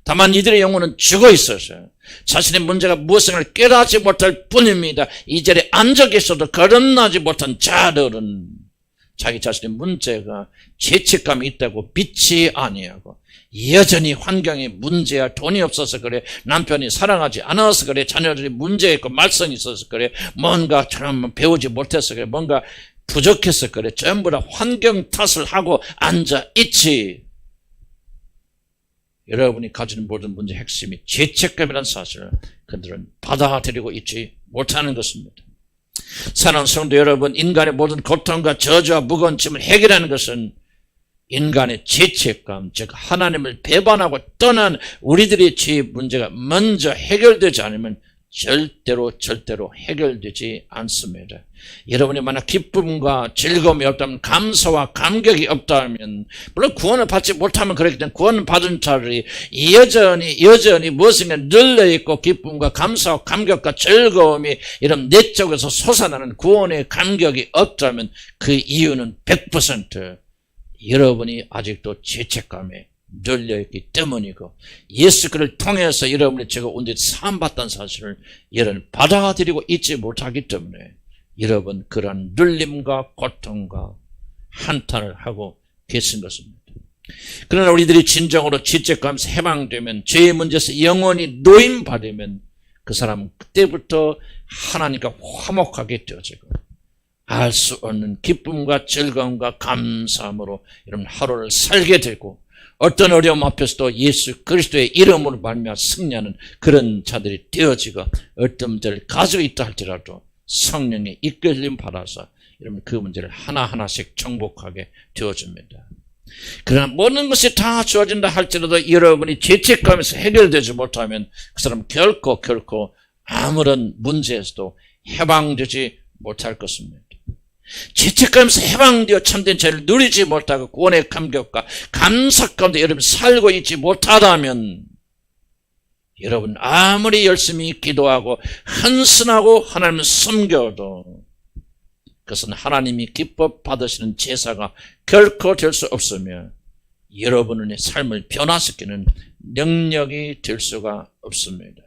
다만 이들의 영혼은 죽어 있어서 자신의 문제가 무엇인가를 깨닫지 못할 뿐입니다. 이 자리에 앉아 계셔도 거듭나지 못한 자들은 자기 자신의 문제가 죄책감이 있다고 믿지 아니하고 여전히 환경이 문제야. 돈이 없어서 그래. 남편이 사랑하지 않아서 그래. 자녀들이 문제 있고 말썽이 있어서 그래. 뭔가 참 배우지 못해서 그래. 뭔가 부족해서 그래. 전부 다 환경 탓을 하고 앉아있지. 여러분이 가지는 모든 문제의 핵심이 죄책감이라는 사실을 그들은 받아들이고 있지 못하는 것입니다. 사랑하는 성도 여러분, 인간의 모든 고통과 저주와 무거운 짐을 해결하는 것은 인간의 죄책감, 즉 하나님을 배반하고 떠난 우리들의 죄의 문제가 먼저 해결되지 않으면 절대로 해결되지 않습니다. 여러분이 만약 기쁨과 즐거움이 없다면, 감사와 감격이 없다면, 물론 구원을 받지 못하면 그렇기 때문에 구원을 받은 자들이 여전히 무엇인가 늘려있고 기쁨과 감사와 감격과 즐거움이 이런 내적에서 솟아나는 구원의 감격이 없다면 그 이유는 100% 여러분이 아직도 죄책감에 눌려있기 때문이고, 예수 그를 통해서 여러분이 제가 온전히 사함받다는 사실을 여러분 받아들이고 있지 못하기 때문에 여러분 그러한 눌림과 고통과 한탄을 하고 계신 것입니다. 그러나 우리들이 진정으로 죄책감에서 해방되면, 죄의 문제에서 영원히 노임받으면 그 사람은 그때부터 하나님과 화목하게 되어지고 알 수 없는 기쁨과 즐거움과 감사함으로 여러분 하루를 살게 되고, 어떤 어려움 앞에서도 예수 그리스도의 이름으로 말미암아 승리하는 그런 자들이 되어지고, 어떤 문제를 가지고 있다 할지라도 성령의 이끌림 받아서 여러분 그 문제를 하나하나씩 정복하게 되어집니다. 그러나 모든 것이 다 주어진다 할지라도 여러분이 죄책감에서 해결되지 못하면 그 사람은 결코 아무런 문제에서도 해방되지 못할 것입니다. 죄책감에서 해방되어 참된 죄를 누리지 못하고 구원의 감격과 감사 가운데 여러분 살고 있지 못하다면, 여러분 아무리 열심히 기도하고 헌신하고 하나님을 섬겨도 그것은 하나님이 기뻐 받으시는 제사가 결코 될 수 없으며 여러분의 삶을 변화시키는 능력이 될 수가 없습니다.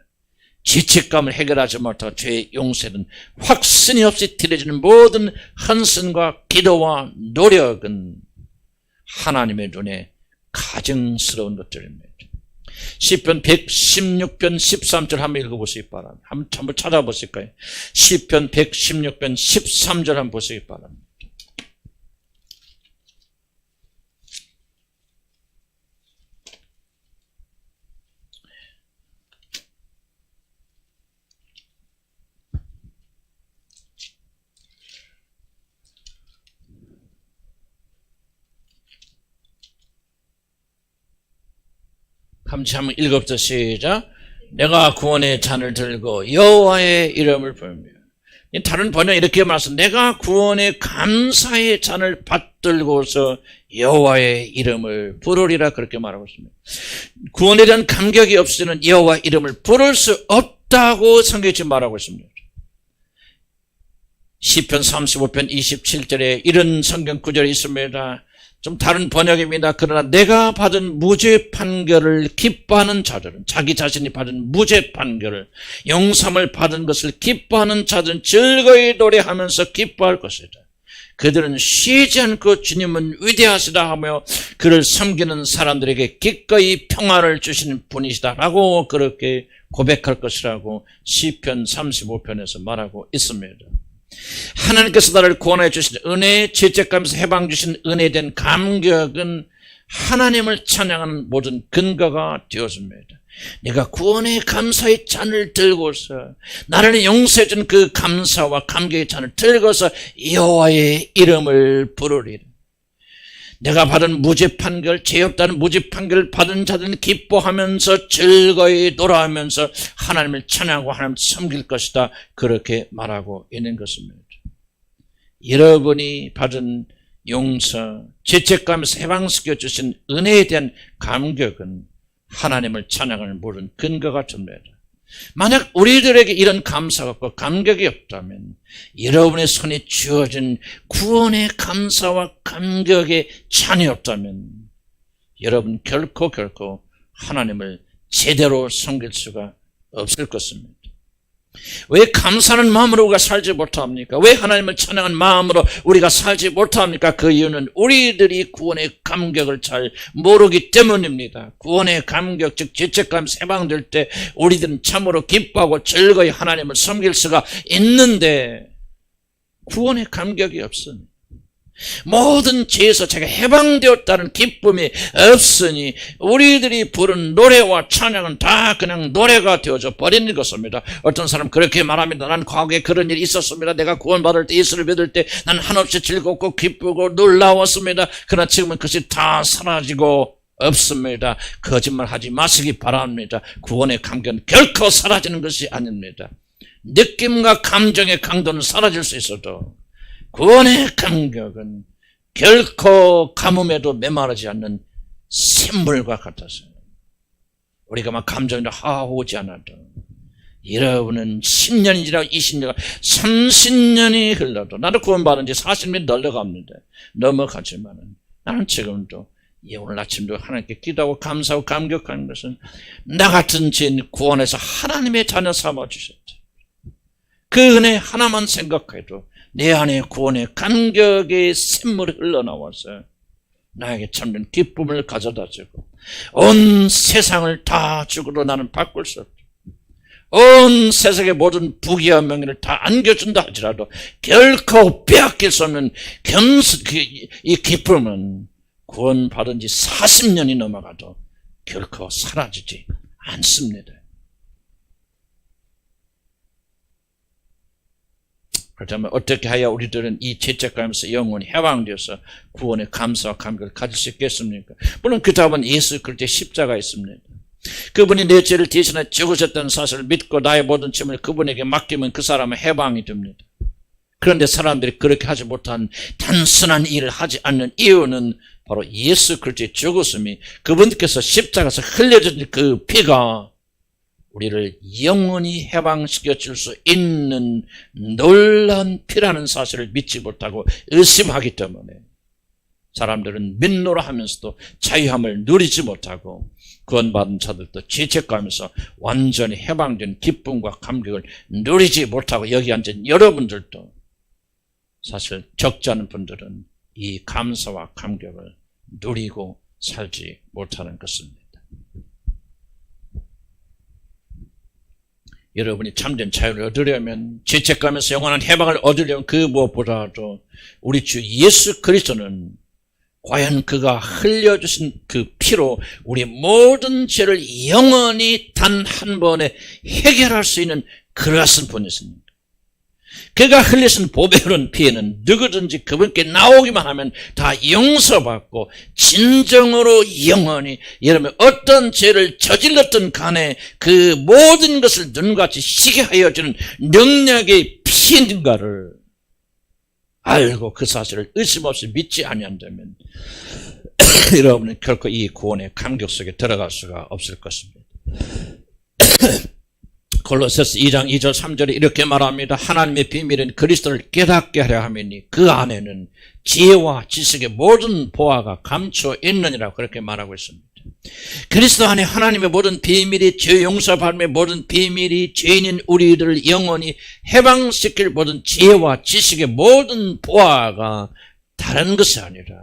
죄책감을 해결하지 못하고 죄의 용서는 확신이 없이 드려지는 모든 헌신과 기도와 노력은 하나님의 눈에 가증스러운 것들입니다. 시편 116편 13절 한번 읽어보시기 바랍니다. 한번 찾아보실까요? 시편 116편 13절 한번 보시기 바랍니다. 함께 한번 읽어보자. 시작. 내가 구원의 잔을 들고 여호와의 이름을 부르며. 다른 번역 이렇게 말씀, 내가 구원의 감사의 잔을 받들고서 여호와의 이름을 부르리라, 그렇게 말하고 있습니다. 구원에 대한 감격이 없으면 여호와 이름을 부를 수 없다고 성경이 지금 말하고 있습니다. 시편 35편 27절에 이런 성경 구절이 있습니다. 좀 다른 번역입니다. 그러나 내가 받은 무죄 판결을 기뻐하는 자들은, 자기 자신이 받은 무죄 판결을, 용서를 받은 것을 기뻐하는 자들은 즐거이 노래하면서 기뻐할 것이다. 그들은 쉬지 않고 주님은 위대하시다 하며 그를 섬기는 사람들에게 기꺼이 평화를 주시는 분이시다 라고 그렇게 고백할 것이라고 시편 35편에서 말하고 있습니다. 하나님께서 나를 구원해 주신 은혜, 죄책감에서 해방 주신 은혜에 대한 감격은 하나님을 찬양하는 모든 근거가 되어집니다. 내가 구원의 감사의 잔을 들고서, 나를 용서해 준 그 감사와 감격의 잔을 들고서 여호와의 이름을 부르리라. 내가 받은 무죄 판결, 죄 없다는 무죄 판결을 받은 자들은 기뻐하면서 즐거이 노래하면서 하나님을 찬양하고 하나님을 섬길 것이다, 그렇게 말하고 있는 것입니다. 여러분이 받은 용서, 죄책감에서 해방시켜 주신 은혜에 대한 감격은 하나님을 찬양하는 모든 근거가 됩니다. 만약 우리들에게 이런 감사가 없고 감격이 없다면, 여러분의 손에 주어진 구원의 감사와 감격의 잔이 없다면 여러분 결코 하나님을 제대로 섬길 수가 없을 것입니다. 왜 감사하는 마음으로 우리가 살지 못합니까? 왜 하나님을 찬양하는 마음으로 우리가 살지 못합니까? 그 이유는 우리들이 구원의 감격을 잘 모르기 때문입니다. 구원의 감격, 즉 죄책감 해방될 때 우리들은 참으로 기뻐하고 즐거이 하나님을 섬길 수가 있는데 구원의 감격이 없으니, 모든 죄에서 제가 해방되었다는 기쁨이 없으니 우리들이 부른 노래와 찬양은 다 그냥 노래가 되어져 버리는 것입니다. 어떤 사람 그렇게 말합니다. 난 과거에 그런 일이 있었습니다. 내가 구원받을 때, 예수를 믿을 때 난 한없이 즐겁고 기쁘고 놀라웠습니다. 그러나 지금은 그것이 다 사라지고 없습니다. 거짓말하지 마시기 바랍니다. 구원의 감격은 결코 사라지는 것이 아닙니다. 느낌과 감정의 강도는 사라질 수 있어도 구원의 감격은 결코 가뭄에도 메마르지 않는 샘물과 같아서요. 우리가 막 감정이 하오지 않아도, 여러분은 10년이 지나고 20년, 30년이 흘러도, 나도 구원받은 지 40년이 넘어가지만 나는 지금도 오늘 아침도 하나님께 기도하고 감사하고 감격하는 것은 나 같은 죄인 구원해서 하나님의 자녀 삼아주셨다. 그 은혜 하나만 생각해도 내 안에 구원의 감격의 샘물이 흘러나와서 나에게 참된 기쁨을 가져다주고 온 세상을 다 주고도 나는 바꿀 수 없다. 온 세상의 모든 부귀와 명예를 다 안겨준다 할지라도 결코 빼앗길 수 없는 이 기쁨은 구원받은 지 40년이 넘어가도 결코 사라지지 않습니다. 그렇다면 어떻게 해야 우리들은 이 죄책감에서 영원히 해방되어서 구원의 감사와 감격을 가질 수 있겠습니까? 물론 그 답은 예수 그리스도의 십자가에 있습니다. 그분이 내 죄를 대신해 죽으셨다는 사실을 믿고 나의 모든 죄를 그분에게 맡기면 그 사람은 해방이 됩니다. 그런데 사람들이 그렇게 하지 못한 단순한 일을 하지 않는 이유는 바로 예수 그리스도의 죽으심이, 그분께서 십자가에서 흘려진 그 피가 우리를 영원히 해방시켜 줄 수 있는 놀라운 피라는 사실을 믿지 못하고 의심하기 때문에 사람들은 믿노라 하면서도 자유함을 누리지 못하고 구원받은 자들도 죄책감에서 완전히 해방된 기쁨과 감격을 누리지 못하고 여기 앉은 여러분들도 사실 적지 않은 분들은 이 감사와 감격을 누리고 살지 못하는 것입니다. 여러분이 참된 자유를 얻으려면, 죄책감에서 영원한 해방을 얻으려면 그 무엇보다도 우리 주 예수 그리스도는 과연 그가 흘려주신 그 피로 우리 모든 죄를 영원히 단 한 번에 해결할 수 있는 그러한 분이십니다. 그가 흘리신 보배로운 피에는 누구든지 그분께 나오기만 하면 다 용서받고 진정으로 영원히, 여러분 어떤 죄를 저질렀던 간에 그 모든 것을 눈같이 시게 하여 주는 능력의 피인가를 알고 그 사실을 의심 없이 믿지 아니한다면 여러분은 결코 이 구원의 감격 속에 들어갈 수가 없을 것입니다. 골로새서 2장 2절 3절에 이렇게 말합니다. 하나님의 비밀은 그리스도를 깨닫게 하려 함이니 그 안에는 지혜와 지식의 모든 보화가 감추어 있느니라, 그렇게 말하고 있습니다. 그리스도 안에 하나님의 모든 비밀이, 죄 용서받음의 모든 비밀이, 죄인인 우리들을 영원히 해방시킬 모든 지혜와 지식의 모든 보화가 다른 것이 아니라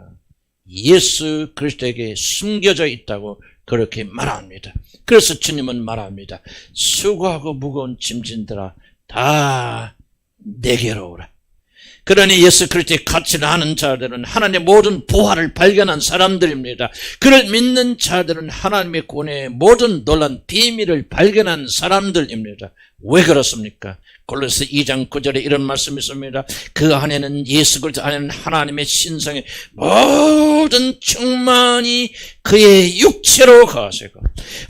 예수 그리스도에게 숨겨져 있다고 그렇게 말합니다. 그래서 주님은 말합니다. 수고하고 무거운 짐진들아 다 내게로 오라. 그러니 예수 그리스도의 가치를 아는 자들은 하나님의 모든 보화를 발견한 사람들입니다. 그를 믿는 자들은 하나님의 구원의 모든 놀란 비밀을 발견한 사람들입니다. 왜 그렇습니까? 골로새 2장 9절에 이런 말씀이 있습니다. 그 안에는, 예수 그리스도 안에는 하나님의 신성의 모든 충만이 그의 육체로 거하시고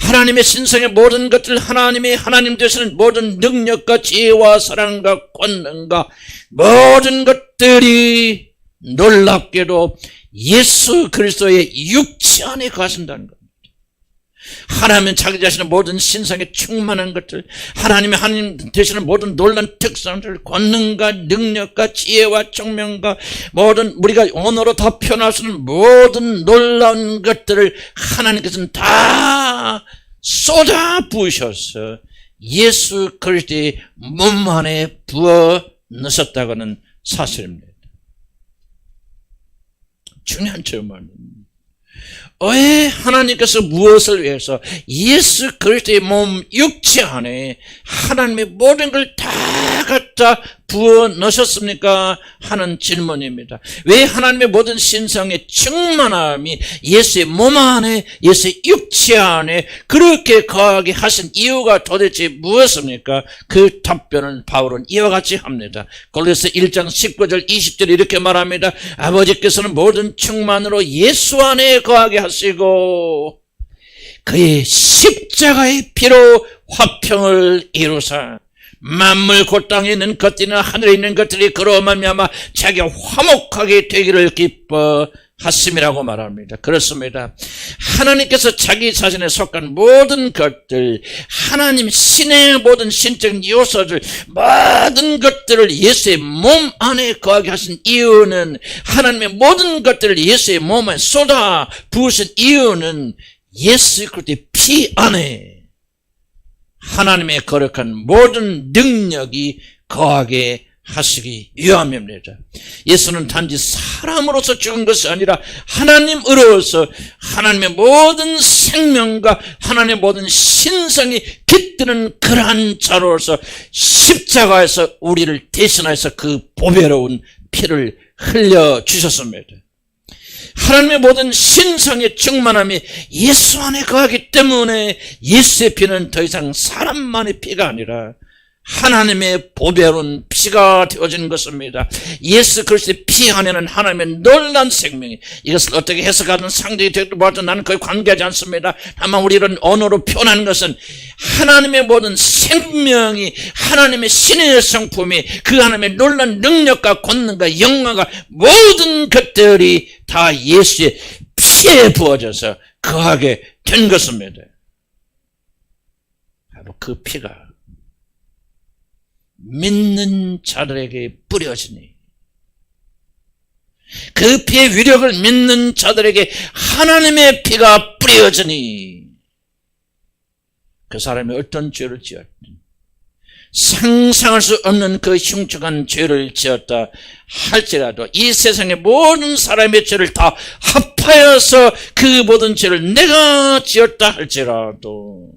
하나님의 신성의 모든 것들, 하나님 되시는 모든 능력과 지혜와 사랑과 권능과 모든 것들이 놀랍게도 예수 그리스도의 육체 안에 거하신다는 겁니다. 하나님은 자기 자신의 모든 신성에 충만한 것들, 하나님 되시는 모든 놀라운 특성들, 권능과 능력과 지혜와 총명과 모든 우리가 언어로 다 표현할 수 있는 모든 놀라운 것들을 하나님께서는 다 쏟아 부으셔서 예수 그리스도의 몸 안에 부어 넣으셨다고는 사실입니다. 중요한 질문. 왜 하나님께서 무엇을 위해서 예수 그리스도의 몸 육체 안에 하나님의 모든 걸 다 갖다 부어 넣으셨습니까? 하는 질문입니다. 왜 하나님의 모든 신성의 충만함이 예수의 몸 안에, 예수의 육체 안에 그렇게 거하게 하신 이유가 도대체 무엇입니까? 그 답변을 바울은 이와 같이 합니다. 골로새 1장 19절 20절 이렇게 말합니다. 아버지께서는 모든 충만으로 예수 안에 거하게 하시고 그의 십자가의 피로 화평을 이루사 만물 곧 땅에 있는 것들이나 하늘에 있는 것들이 그로 말미암아 자기가 화목하게 되기를 기뻐하심이라고 말합니다. 그렇습니다. 하나님께서 자기 자신에 속한 모든 것들, 하나님 신의 모든 신적인 요소들, 모든 것들을 예수의 몸 안에 거하게 하신 이유는, 하나님의 모든 것들을 예수의 몸에 쏟아 부으신 이유는 예수 그리스도의 피 안에 하나님의 거룩한 모든 능력이 거하게 하시기 위함입니다. 예수는 단지 사람으로서 죽은 것이 아니라 하나님으로서 하나님의 모든 생명과 하나님의 모든 신성이 깃드는 그러한 자로서 십자가에서 우리를 대신해서 그 보배로운 피를 흘려주셨습니다. 하나님의 모든 신성의 충만함이 예수 안에 거하기 때문에 예수의 피는 더 이상 사람만의 피가 아니라 하나님의 보배로운 피가 되어진 것입니다. 예수 그리스도의 피 안에는 하나님의 놀라운 생명이, 이것을 어떻게 해석하든 상대이 되든 뭐든 나는 거의 관계하지 않습니다. 다만 우리는 언어로 표현하는 것은 하나님의 모든 생명이, 하나님의 신의 성품이, 그 하나님의 놀라운 능력과 권능과 영광과 모든 것들이 다 예수의 피에 부어져서 거하게 된 것입니다. 바로 그 피가 믿는 자들에게 뿌려지니, 그 피의 위력을 믿는 자들에게 하나님의 피가 뿌려지니, 그 사람이 어떤 죄를 지었든 상상할 수 없는 그 흉측한 죄를 지었다 할지라도 이 세상의 모든 사람의 죄를 다 합하여서 그 모든 죄를 내가 지었다 할지라도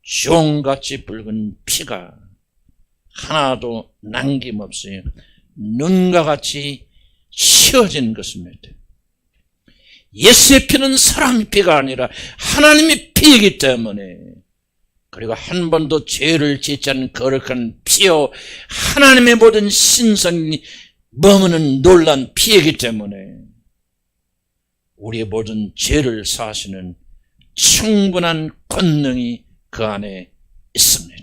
종같이 붉은 피가 하나도 남김없이 눈과 같이 씌어진 것입니다. 예수의 피는 사람의 피가 아니라 하나님의 피이기 때문에, 그리고 한 번도 죄를 짓지 않은 거룩한 피요 하나님의 모든 신성이 머무는 놀란 피이기 때문에 우리의 모든 죄를 사하시는 충분한 권능이 그 안에 있습니다.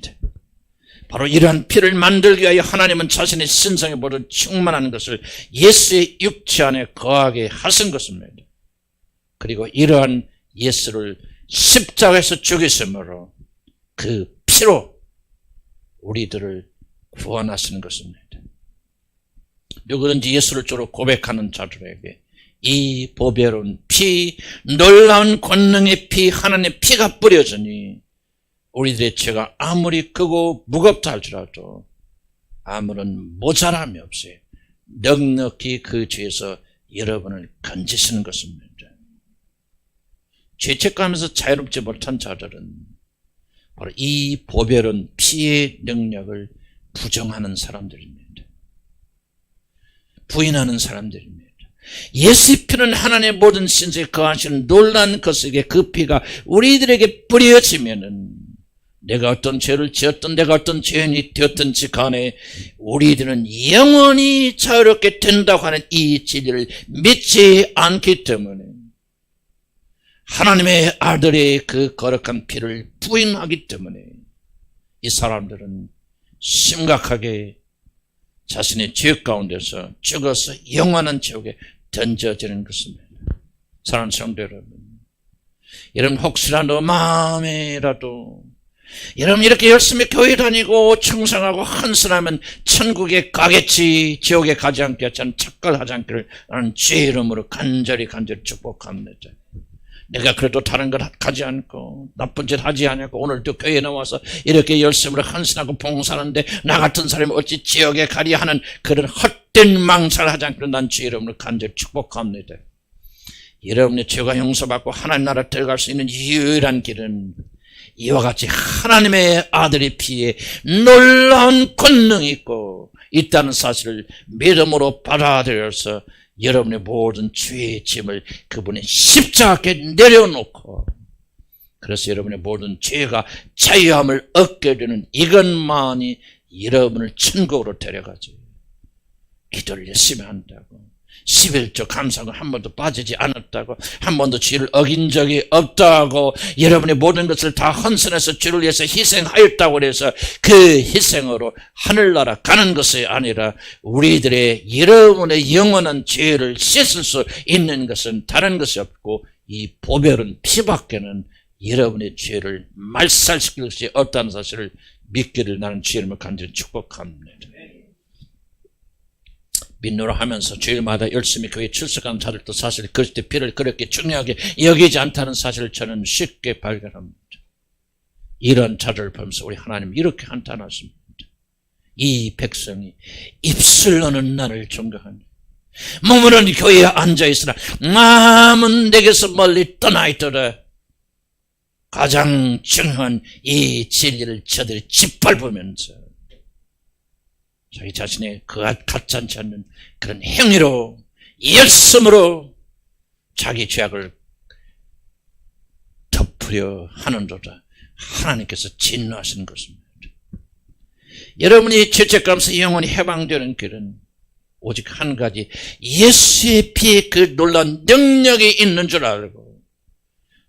바로 이러한 피를 만들기 위하여 하나님은 자신의 신성의 모든 충만한 것을 예수의 육체 안에 거하게 하신 것입니다. 그리고 이러한 예수를 십자가에서 죽이심으로 그 피로 우리들을 구원하시는 것입니다. 누구든지 예수를 주로 고백하는 자들에게 이 보배로운 피, 놀라운 권능의 피, 하나님의 피가 뿌려지니 우리들의 죄가 아무리 크고 무겁다 할지라도 아무런 모자람이 없이 넉넉히 그 죄에서 여러분을 건지시는 것입니다. 죄책감에서 자유롭지 못한 자들은 바로 이 보배로운 피의 능력을 부정하는 사람들입니다. 부인하는 사람들입니다. 예수의 피는 하나님의 모든 신성에 거하시는 놀라운 것에게 그 피가 우리들에게 뿌려지면은 내가 어떤 죄를 지었든 내가 어떤 죄인이 되었든지 간에 우리들은 영원히 자유롭게 된다고 하는 이 진리를 믿지 않기 때문에 하나님의 아들의 그 거룩한 피를 부인하기 때문에 이 사람들은 심각하게 자신의 죄 가운데서 죽어서 영원한 지옥에 던져지는 것입니다. 사랑하는 성도 여러분, 여러분 혹시라도 마음에라도 여러분 이렇게 열심히 교회 다니고 충성하고 헌신하면 천국에 가겠지, 지옥에 가지 않겠지 하는 착각을 하지 않기를 나는 주의 이름으로 간절히 축복합니다. 내가 그래도 다른 걸 가지 않고 나쁜 짓 하지 않고 오늘도 교회에 나와서 이렇게 열심으로 헌신하고 봉사하는데 나 같은 사람이 어찌 지옥에 가리 하는 그런 헛된 망설을 하지 않고 난 주의 이름으로 간절히 축복합니다. 여러분의 죄가 용서받고 하나님 나라 들어갈 수 있는 유일한 길은 이와 같이 하나님의 아들의 피에 놀라운 권능이 있다는 사실을 믿음으로 받아들여서 여러분의 모든 죄의 짐을 그분의 십자가에 내려놓고 그래서 여러분의 모든 죄가 자유함을 얻게 되는 이것만이 여러분을 천국으로 데려가죠. 기도를 열심히 한다고 11조 감사하고 한 번도 빠지지 않았다고 한 번도 죄를 어긴 적이 없다고 여러분의 모든 것을 다 헌신해서 주를 위해서 희생하였다고 해서 그 희생으로 하늘나라 가는 것이 아니라 우리들의 여러분의 영원한 죄를 씻을 수 있는 것은 다른 것이 없고 이 보혈은 피밖에는 여러분의 죄를 말살시킬 것이 없다는 사실을 믿기를 나는 주의 이름으로 간절히 축복합니다. 민노라 하면서 주일마다 열심히 교회에 출석하는 자들도 사실 그리스도의 피를 그렇게 중요하게 여기지 않다는 사실을 저는 쉽게 발견합니다. 이런 자들을 보면서 우리 하나님 이렇게 한탄하십니다. 이 백성이 입술로는 나를 존경하니 몸으로는 교회에 앉아있으나 마음은 내게서 멀리 떠나 있더라. 가장 중요한 이 진리를 저들이 짓밟으면서 자기 자신의 그 가짜지 않는 그런 행위로 열심으로 자기 죄악을 덮으려 하는도다 하나님께서 진노하시는 것입니다. 여러분이 죄책감에서 영원히 해방되는 길은 오직 한 가지 예수의 피에 그 놀라운 능력이 있는 줄 알고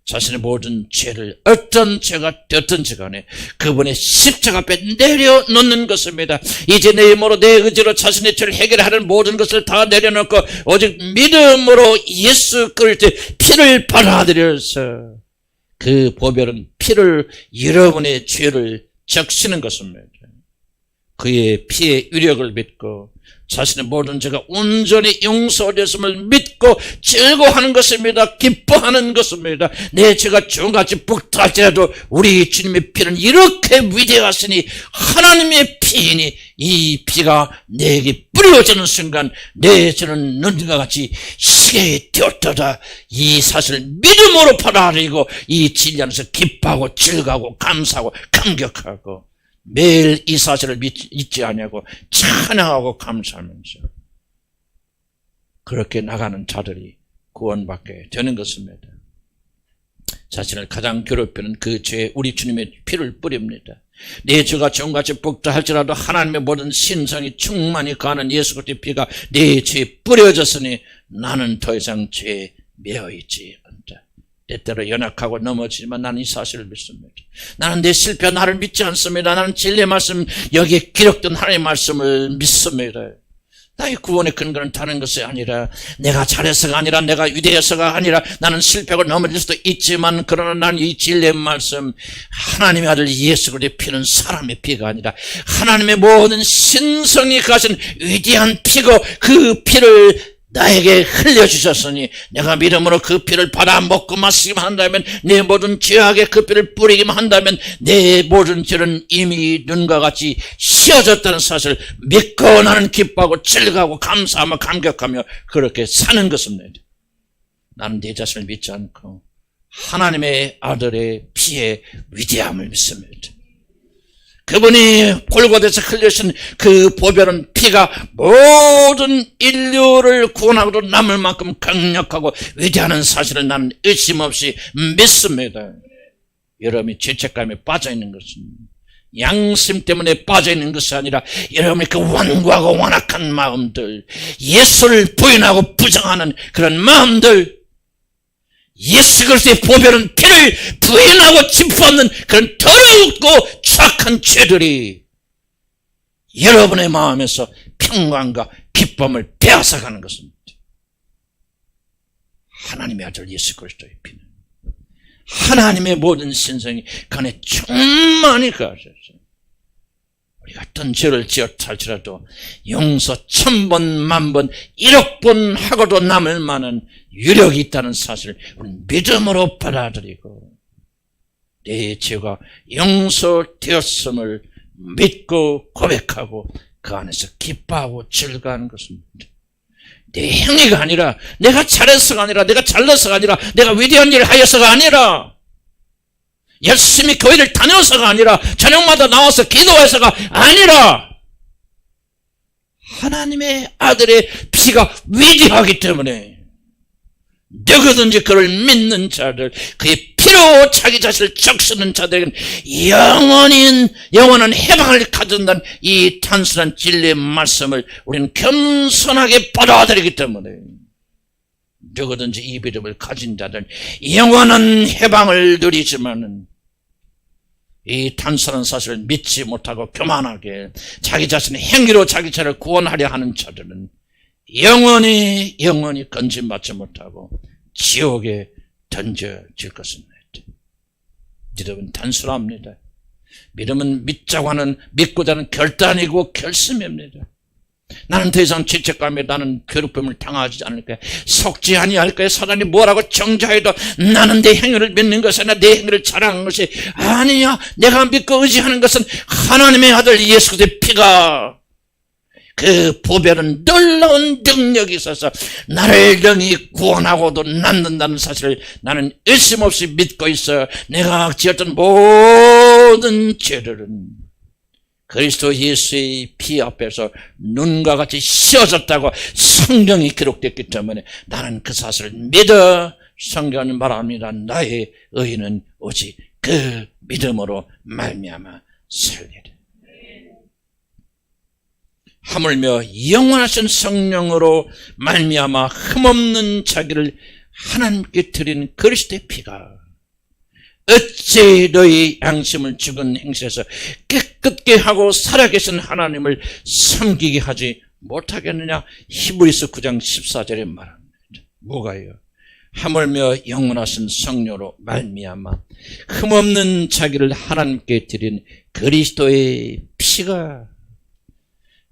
자신의 모든 죄를 어떤 죄가 되었든지 간에 그분의 십자가 앞에 내려놓는 것입니다. 이제 내 힘으로 내 의지로 자신의 죄를 해결하는 모든 것을 다 내려놓고 오직 믿음으로 예수 그리스도의 피를 받아들여서 그 보혈은 피를 여러분의 죄를 적시는 것입니다. 그의 피의 위력을 믿고 자신의 모든 죄가 온전히 용서되었음을 믿고 즐거워하는 것입니다. 기뻐하는 것입니다. 내 죄가 주같이 북탈지라도 우리 주님의 피는 이렇게 위대하시니 하나님의 피이니 이 피가 내게 뿌려지는 순간 내 죄는 눈과 같이 시게 되었다. 이 사실을 믿음으로 받아들이고 이 진리 안에서 기뻐하고 즐거워하고 감사하고 감격하고 매일 이 사실을 잊지 아니하고 찬양하고 감사하면서 그렇게 나가는 자들이 구원받게 되는 것입니다. 자신을 가장 괴롭히는 그 죄에 우리 주님의 피를 뿌립니다. 내 죄가 종같이 복다할지라도 하나님의 모든 신성이 충만히 가는 예수 그리스도의 피가 내 죄에 뿌려졌으니 나는 더 이상 죄에 매어있지 않다. 때때로 연약하고 넘어지지만 나는 이 사실을 믿습니다. 나는 내 실패 나를 믿지 않습니다. 나는 진리의 말씀 여기에 기록된 하나님의 말씀을 믿습니다. 나의 구원의 근거는 다른 것이 아니라 내가 잘해서가 아니라 내가 위대해서가 아니라 나는 실패하고 넘어질 수도 있지만 그러나 나는 이 진리의 말씀 하나님의 아들 예수 그리스도의 피는 사람의 피가 아니라 하나님의 모든 신성이 가진 위대한 피고 그 피를 나에게 흘려주셨으니 내가 믿음으로 그 피를 받아 먹고 마시기만 한다면 내 모든 죄악에 그 피를 뿌리기만 한다면 내 모든 죄는 이미 눈과 같이 씌어졌다는 사실을 믿고 나는 기뻐하고 즐거워하고 감사하며 감격하며 그렇게 사는 것입니다. 나는 내 자신을 믿지 않고 하나님의 아들의 피의 위대함을 믿습니다. 그분이 골고다에서 흘리신 그 보혈은 피가 모든 인류를 구원하고도 남을 만큼 강력하고 위대한 사실을 나는 의심 없이 믿습니다. 여러분이 죄책감에 빠져있는 것은 양심 때문에 빠져있는 것이 아니라 여러분의 그 완고하고 완악한 마음들, 예수를 부인하고 부정하는 그런 마음들, 예수 그리스도의 보혈은 피를 부인하고 짚어없는 그런 더럽고 추악한 죄들이 여러분의 마음에서 평강과 기쁨을 빼앗아가는 것입니다. 하나님의 아들 예수 그리스도의 피는 하나님의 모든 신성이 그 안에 충만히 가셨어요. 우리가 어떤 죄를 지었할지라도 용서 1000번, 10,000번, 1억번 하고도 남을 만한 유력이 있다는 사실을 우리는 믿음으로 받아들이고 내 죄가 용서되었음을 믿고 고백하고 그 안에서 기뻐하고 즐거워하는 것입니다. 내 행위가 아니라, 내가 잘해서가 아니라, 내가 잘나서가 아니라, 내가 위대한 일을 하여서가 아니라, 열심히 교회를 다녀서가 아니라, 저녁마다 나와서 기도해서가 아니라, 하나님의 아들의 피가 위대하기 때문에 누구든지 그를 믿는 자들, 그의 피로 자기 자신을 적시는 자들에게는 영원한 해방을 가진다는 이 단순한 진리의 말씀을 우리는 겸손하게 받아들이기 때문에 누구든지 이 믿음을 가진 자들은 영원한 해방을 누리지만은 이 단순한 사실을 믿지 못하고 교만하게 자기 자신의 행위로 자기 자신을 구원하려 하는 자들은 영원히 건진받지 못하고 지옥에 던져질 것입니다. 믿음은 단순합니다. 믿음은 믿고자 하는 결단이고 결심입니다. 나는 더 이상 죄책감에 나는 괴롭힘을 당하지 않을 거야. 속지 아니할 거야. 사단이 뭐라고 정죄해도 나는 내 행위를 믿는 것이 아니라 내 행위를 자랑하는 것이 아니야. 내가 믿고 의지하는 것은 하나님의 아들 예수 그리스도의 피가 그 보배는 놀라운 능력이 있어서 나를 영이 구원하고도 낳는다는 사실을 나는 의심 없이 믿고 있어. 내가 지었던 모든 죄들은 그리스도 예수의 피 앞에서 눈과 같이 씌어졌다고 성경이 기록됐기 때문에 나는 그 사실을 믿어. 성경은 말합니다. 나의 의는 오직 그 믿음으로 말미암아 살리라. 하물며 영원하신 성령으로 말미암아 흠없는 자기를 하나님께 드린 그리스도의 피가 어찌 너희 양심을 죽은 행실에서 깨끗게 하고 살아계신 하나님을 섬기게 하지 못하겠느냐. 히브리서 9장 14절에 말합니다. 뭐가요? 하물며 영원하신 성령으로 말미암아 흠없는 자기를 하나님께 드린 그리스도의 피가,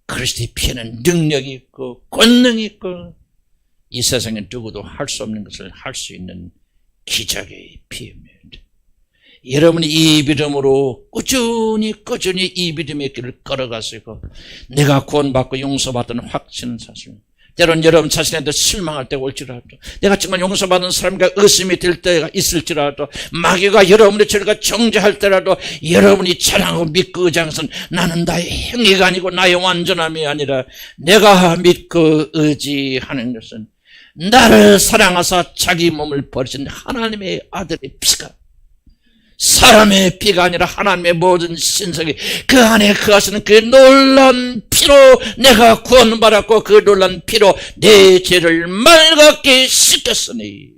그리스도의 피에는 능력이 있고 권능이 있고 이 세상에 누구도 할 수 없는 것을 할 수 있는 기적의 피입니다. 여러분이 이 믿음으로 꾸준히 이 믿음의 길을 걸어가시고 내가 구원받고 용서받은 확신은 사실, 때론 여러분 자신한테 실망할 때가 올지라도, 내가 정말 용서받은 사람과 의심이 될 때가 있을지라도, 마귀가 여러분의 죄를 정죄할 때라도 여러분이 자랑하고 믿고 의지하는 것은 나는 나의 행위가 아니고 나의 완전함이 아니라 내가 믿고 의지하는 것은 나를 사랑하사 자기 몸을 버리신 하나님의 아들의 피가, 사람의 피가 아니라 하나님의 모든 신성이 그 안에 거하시는 그 놀란 피로 내가 구원받았고 그 놀란 피로 내 죄를 맑게 씻겼으니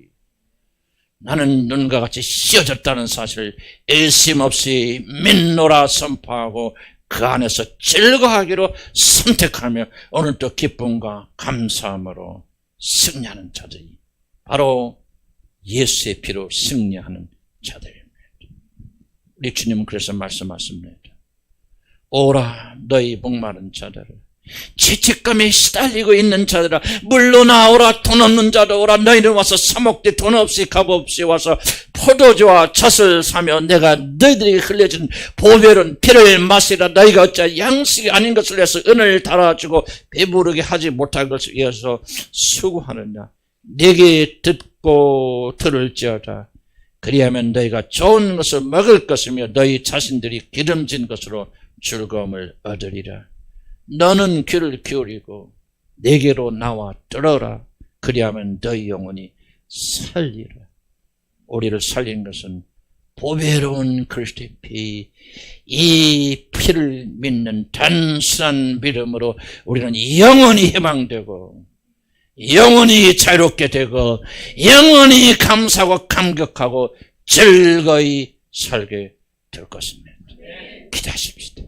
나는 눈과 같이 씌어졌다는 사실을 의심 없이 믿노라 선포하고 그 안에서 즐거워하기로 선택하며 오늘도 기쁨과 감사함으로 승리하는 자들이 바로 예수의 피로 승리하는 자들입니다. 우리 주님은 그래서 말씀하십니다. 오라 너희 목마른 자들을, 죄책감에 시달리고 있는 자들아 물러나오라. 돈 없는 자들 오라. 너희는 와서 사 먹되 돈 없이 값 없이 와서 포도주와 젖을 사며 내가 너희들이 흘려준 보배로운 피를 마시라. 너희가 어찌 양식이 아닌 것을 위해서 은을 달아주고 배부르게 하지 못할 것을 위해서 수고하느냐. 내게 듣고 들을지어다. 그리하면 너희가 좋은 것을 먹을 것이며 너희 자신들이 기름진 것으로 즐거움을 얻으리라. 너는 귀를 기울이고 내게로 나와 들어라. 그리하면 너희 영혼이 살리라. 우리를 살린 것은 보배로운 그리스도의 피, 이 피를 믿는 단순한 믿음으로 우리는 영원히 해방되고 영원히 자유롭게 되고 영원히 감사하고 감격하고 즐거이 살게 될 것입니다. 기도하십시다.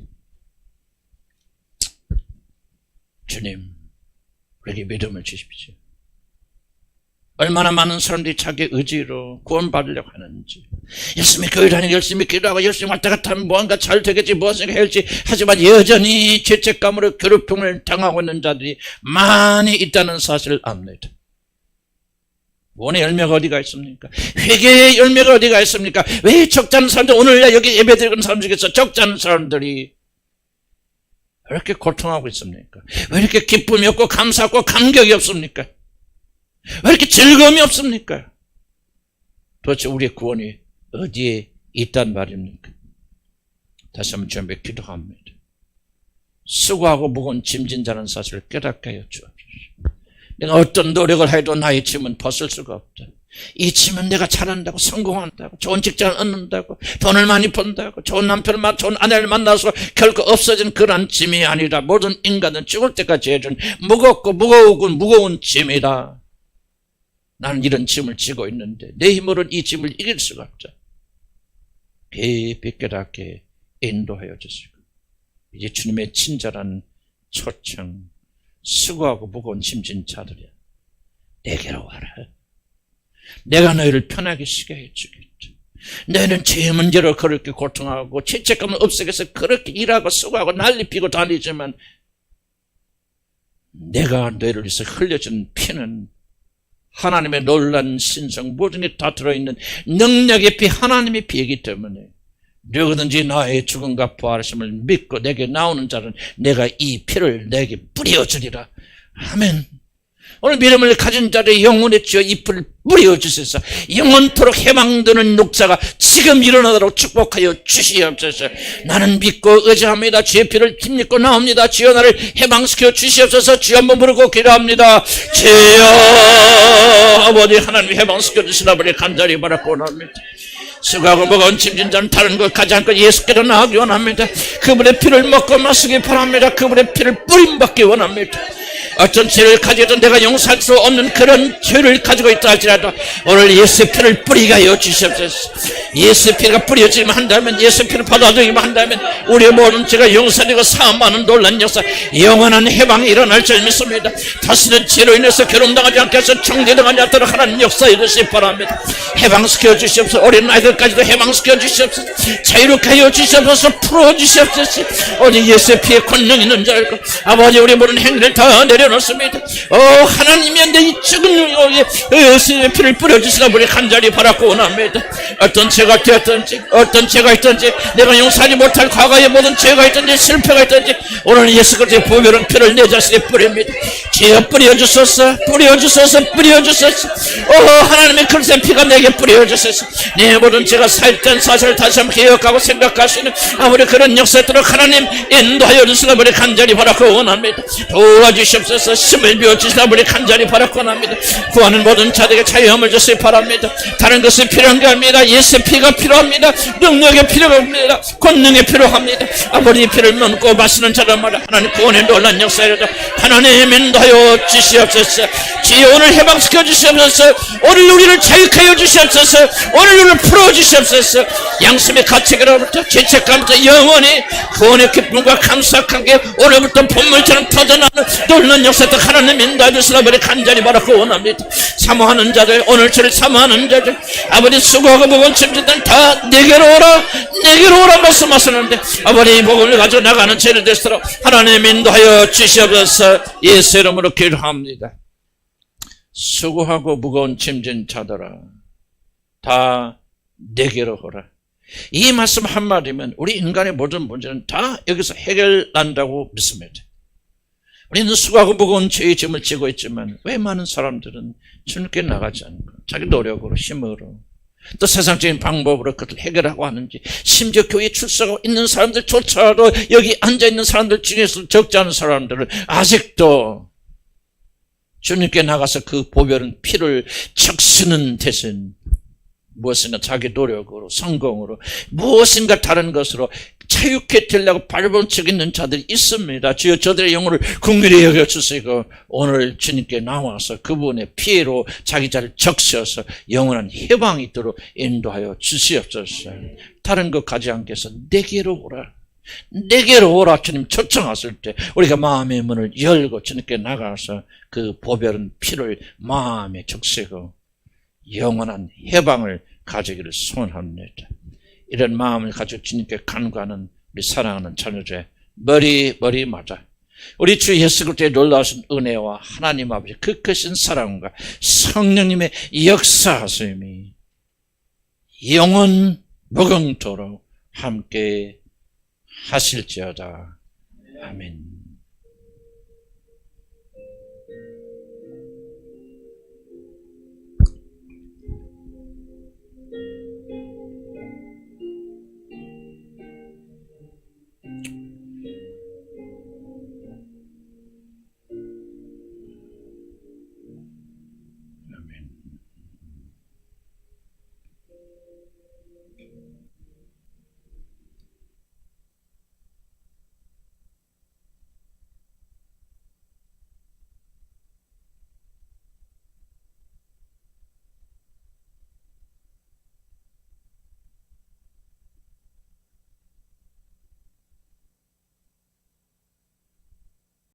주님, 우리에게 믿음을 주십시오. 얼마나 많은 사람들이 자기 의지로 구원받으려고 하는지. 열심히 교회 다니고 열심히 기도하고 열심히 왔다 갔다 하면 무언가 잘 되겠지 무엇을 해야지 하지만 여전히 죄책감으로 괴롭힘을 당하고 있는 자들이 많이 있다는 사실을 압니다. 구원의 열매가 어디가 있습니까? 회개의 열매가 어디가 있습니까? 왜 적지 않은 사람들, 오늘날 여기 예배드리는 사람 중에서 적지 않은 사람들이 왜 이렇게 고통하고 있습니까? 왜 이렇게 기쁨이 없고 감사 없고 감격이 없습니까? 왜 이렇게 즐거움이 없습니까? 도대체 우리의 구원이 어디에 있단 말입니까? 다시 한번 주님께 기도합니다. 수고하고 무거운 짐진 자는 사실을 깨닫게 하여 주옵소서. 내가 어떤 노력을 해도 나의 짐은 벗을 수가 없다. 이 짐은 내가 잘한다고 성공한다고 좋은 직장을 얻는다고 돈을 많이 번다고 좋은 남편을 좋은 아내를 만나서 결코 없어진 그런 짐이 아니라 모든 인간은 죽을 때까지 해준 무거운 짐이다. 나는 이런 짐을 지고 있는데 내 힘으로는 이 짐을 이길 수가 없다. 깊이 깨닫게 인도하여 주시고 이제 주님의 친절한 초청, 수고하고 무거운 짐진 자들이야, 내게로 와라. 내가 너희를 편하게 쉬게 해주겠다. 너희는 죄 문제로 그렇게 고통하고 죄책감을 없애기 위해서 그렇게 일하고 수고하고 난리 피고 다니지만 내가 너희를 위해서 흘려준 피는 하나님의 놀라운 신성, 모든 게 다 들어있는 능력의 피, 하나님의 피이기 때문에 누구든지 나의 죽음과 부활하심을 믿고 내게 나오는 자는 내가 이 피를 내게 뿌려주리라. 아멘. 오늘 믿음을 가진 자들의 영혼에 쥐어 이 피를 뿌려주셔서 영원토록 해망되는 역사가 지금 일어나도록 축복하여 주시옵소서. 나는 믿고 의지합니다. 주의 피를 힘입고 나옵니다. 주여 나를 해방시켜 주시옵소서. 주여 한번 부르고 기도합니다. 주여 아버지 하나님 해방시켜 주시나 보니 간절히 바라고 원합니다. 수고하고 무거운 짐진 자는 다른 것 가지 않고 예수께로 나가기 원합니다. 그분의 피를 먹고 마시기 바랍니다. 그분의 피를 뿌림받기 원합니다. 어떤 죄를 가지고도 내가 용서할 수 없는 그런 죄를 가지고 있다 할지라도 오늘 예수의 피를 뿌리게 하여 주시옵소서. 예수의 피가 뿌려지기만 한다면, 예수의 피를 받아들이기만 한다면 우리의 모든 죄가 용서되고 사함하는 놀라운 역사, 영원한 해방이 일어날 줄 믿습니다. 다시는 죄로 인해서 괴롭당하지 않게 해서 정죄당하지 않도록 하나님 역사해 주시기 바랍니다. 해방시켜 주시옵소서. 어린 아이들까지도 해방시켜 주시옵소서. 자유롭게 하여 주시옵소서. 풀어 주시옵소서. 오직 예수의 피에 권능 있는 줄 알고 아버지 우리 모든 행위를 다 내려놓습니다. 하나님이 내 이 죽은 예수의 피를 뿌려주시나 우리 간절히 바라고 원합니다. 어떤 죄가 되었든지 어떤 죄가 있든지 내가 용서하지 못할 과거의 모든 죄가 있든지 실패가 있든지 오늘 예수 그리스도의 보혈은 피를 내 자신에 뿌립니다. 주여 뿌려주소서. 뿌려주소서. 뿌려주소서. 하나님의 그리스도의 피가 내게 뿌려주소서. 내 모든 죄가 살던 사실을 다시 한번 기억하고 생각할 수 있는 아무리 그런 역사에 있도록 하나님 인도하여 주시나 우리 간절히 바라고 원합니다. 도와주시옵소서. 심을 비워주시나 우리 간절히 바라고 원합니다. 구하는 모든 자들에게 자유함을 주시기 바랍니다. 다른 것이 필요한 게 아닙니다. 예수의 피가 필요합니다. 능력이 필요합니다. 권능이 필요합니다. 아버지 피를 넘고 마시는 자라마다 하나님 구원의 놀란 역사이라도 하나님 인도하여 주시옵소서. 주여 오늘 해방시켜 주시옵소서. 오늘 우리를 자유하여 주시옵소서. 오늘 우리를 풀어 주시옵소서. 양심의 가책으로부터 죄책감부터 영원히 구원의 기쁨과 감사하게 오늘부터 본물처럼 터져나오는 놀란 역사도 하나님 인도하여 주시라 우리 간절히 바라고 원합니다. 사모하는 자들, 오늘 주를 사모하는 자들, 아버지 수고하고 무거운 짐진들 다 내게로 오라, 내게로 오라 말씀하시는데 아버지 이 복음을 가지고 나가는 죄를 되시도록 하나님 인도하여 주시옵소서. 예수 이름으로 기도합니다. 수고하고 무거운 짐진 자들아 다 내게로 오라. 이 말씀 한마디면 우리 인간의 모든 문제는 다 여기서 해결난다고 믿습니다. 우리는 수고하고 무거운 죄의 짐을 지고 있지만 왜 많은 사람들은 주님께 나가지 않고 자기 노력으로 힘으로 또 세상적인 방법으로 그것을 해결하고 하는지, 심지어 교회에 출석하고 있는 사람들조차도 여기 앉아있는 사람들 중에서 적지 않은 사람들은 아직도 주님께 나가서 그 보혈은 피를 적시는 대신 무엇인가 자기 노력으로 성공으로 무엇인가 다른 것으로 자유케 되려고 발버둥치고 있는 자들이 있습니다. 주여 저들의 영혼을 긍휼히 여겨주시고 오늘 주님께 나와서 그분의 피로 자기 자를 적셔서 영원한 해방이 있도록 인도하여 주시옵소서. 다른 것 가지 않게 해서 내게로 오라. 내게로 오라 주님 초청하실 때 우리가 마음의 문을 열고 주님께 나가서 그 보배로운 피를 마음에 적시고 영원한 해방을 가지기를 소원합니다. 이런 마음을 가지고 주님께 간구하는 우리 사랑하는 자녀들의 머리마다 우리 주 예수 그리스도의 놀라우신 은혜와 하나님 아버지 그 크신 사랑과 성령님의 역사하심이 영원 무궁토록 함께 하실지어다. 아멘.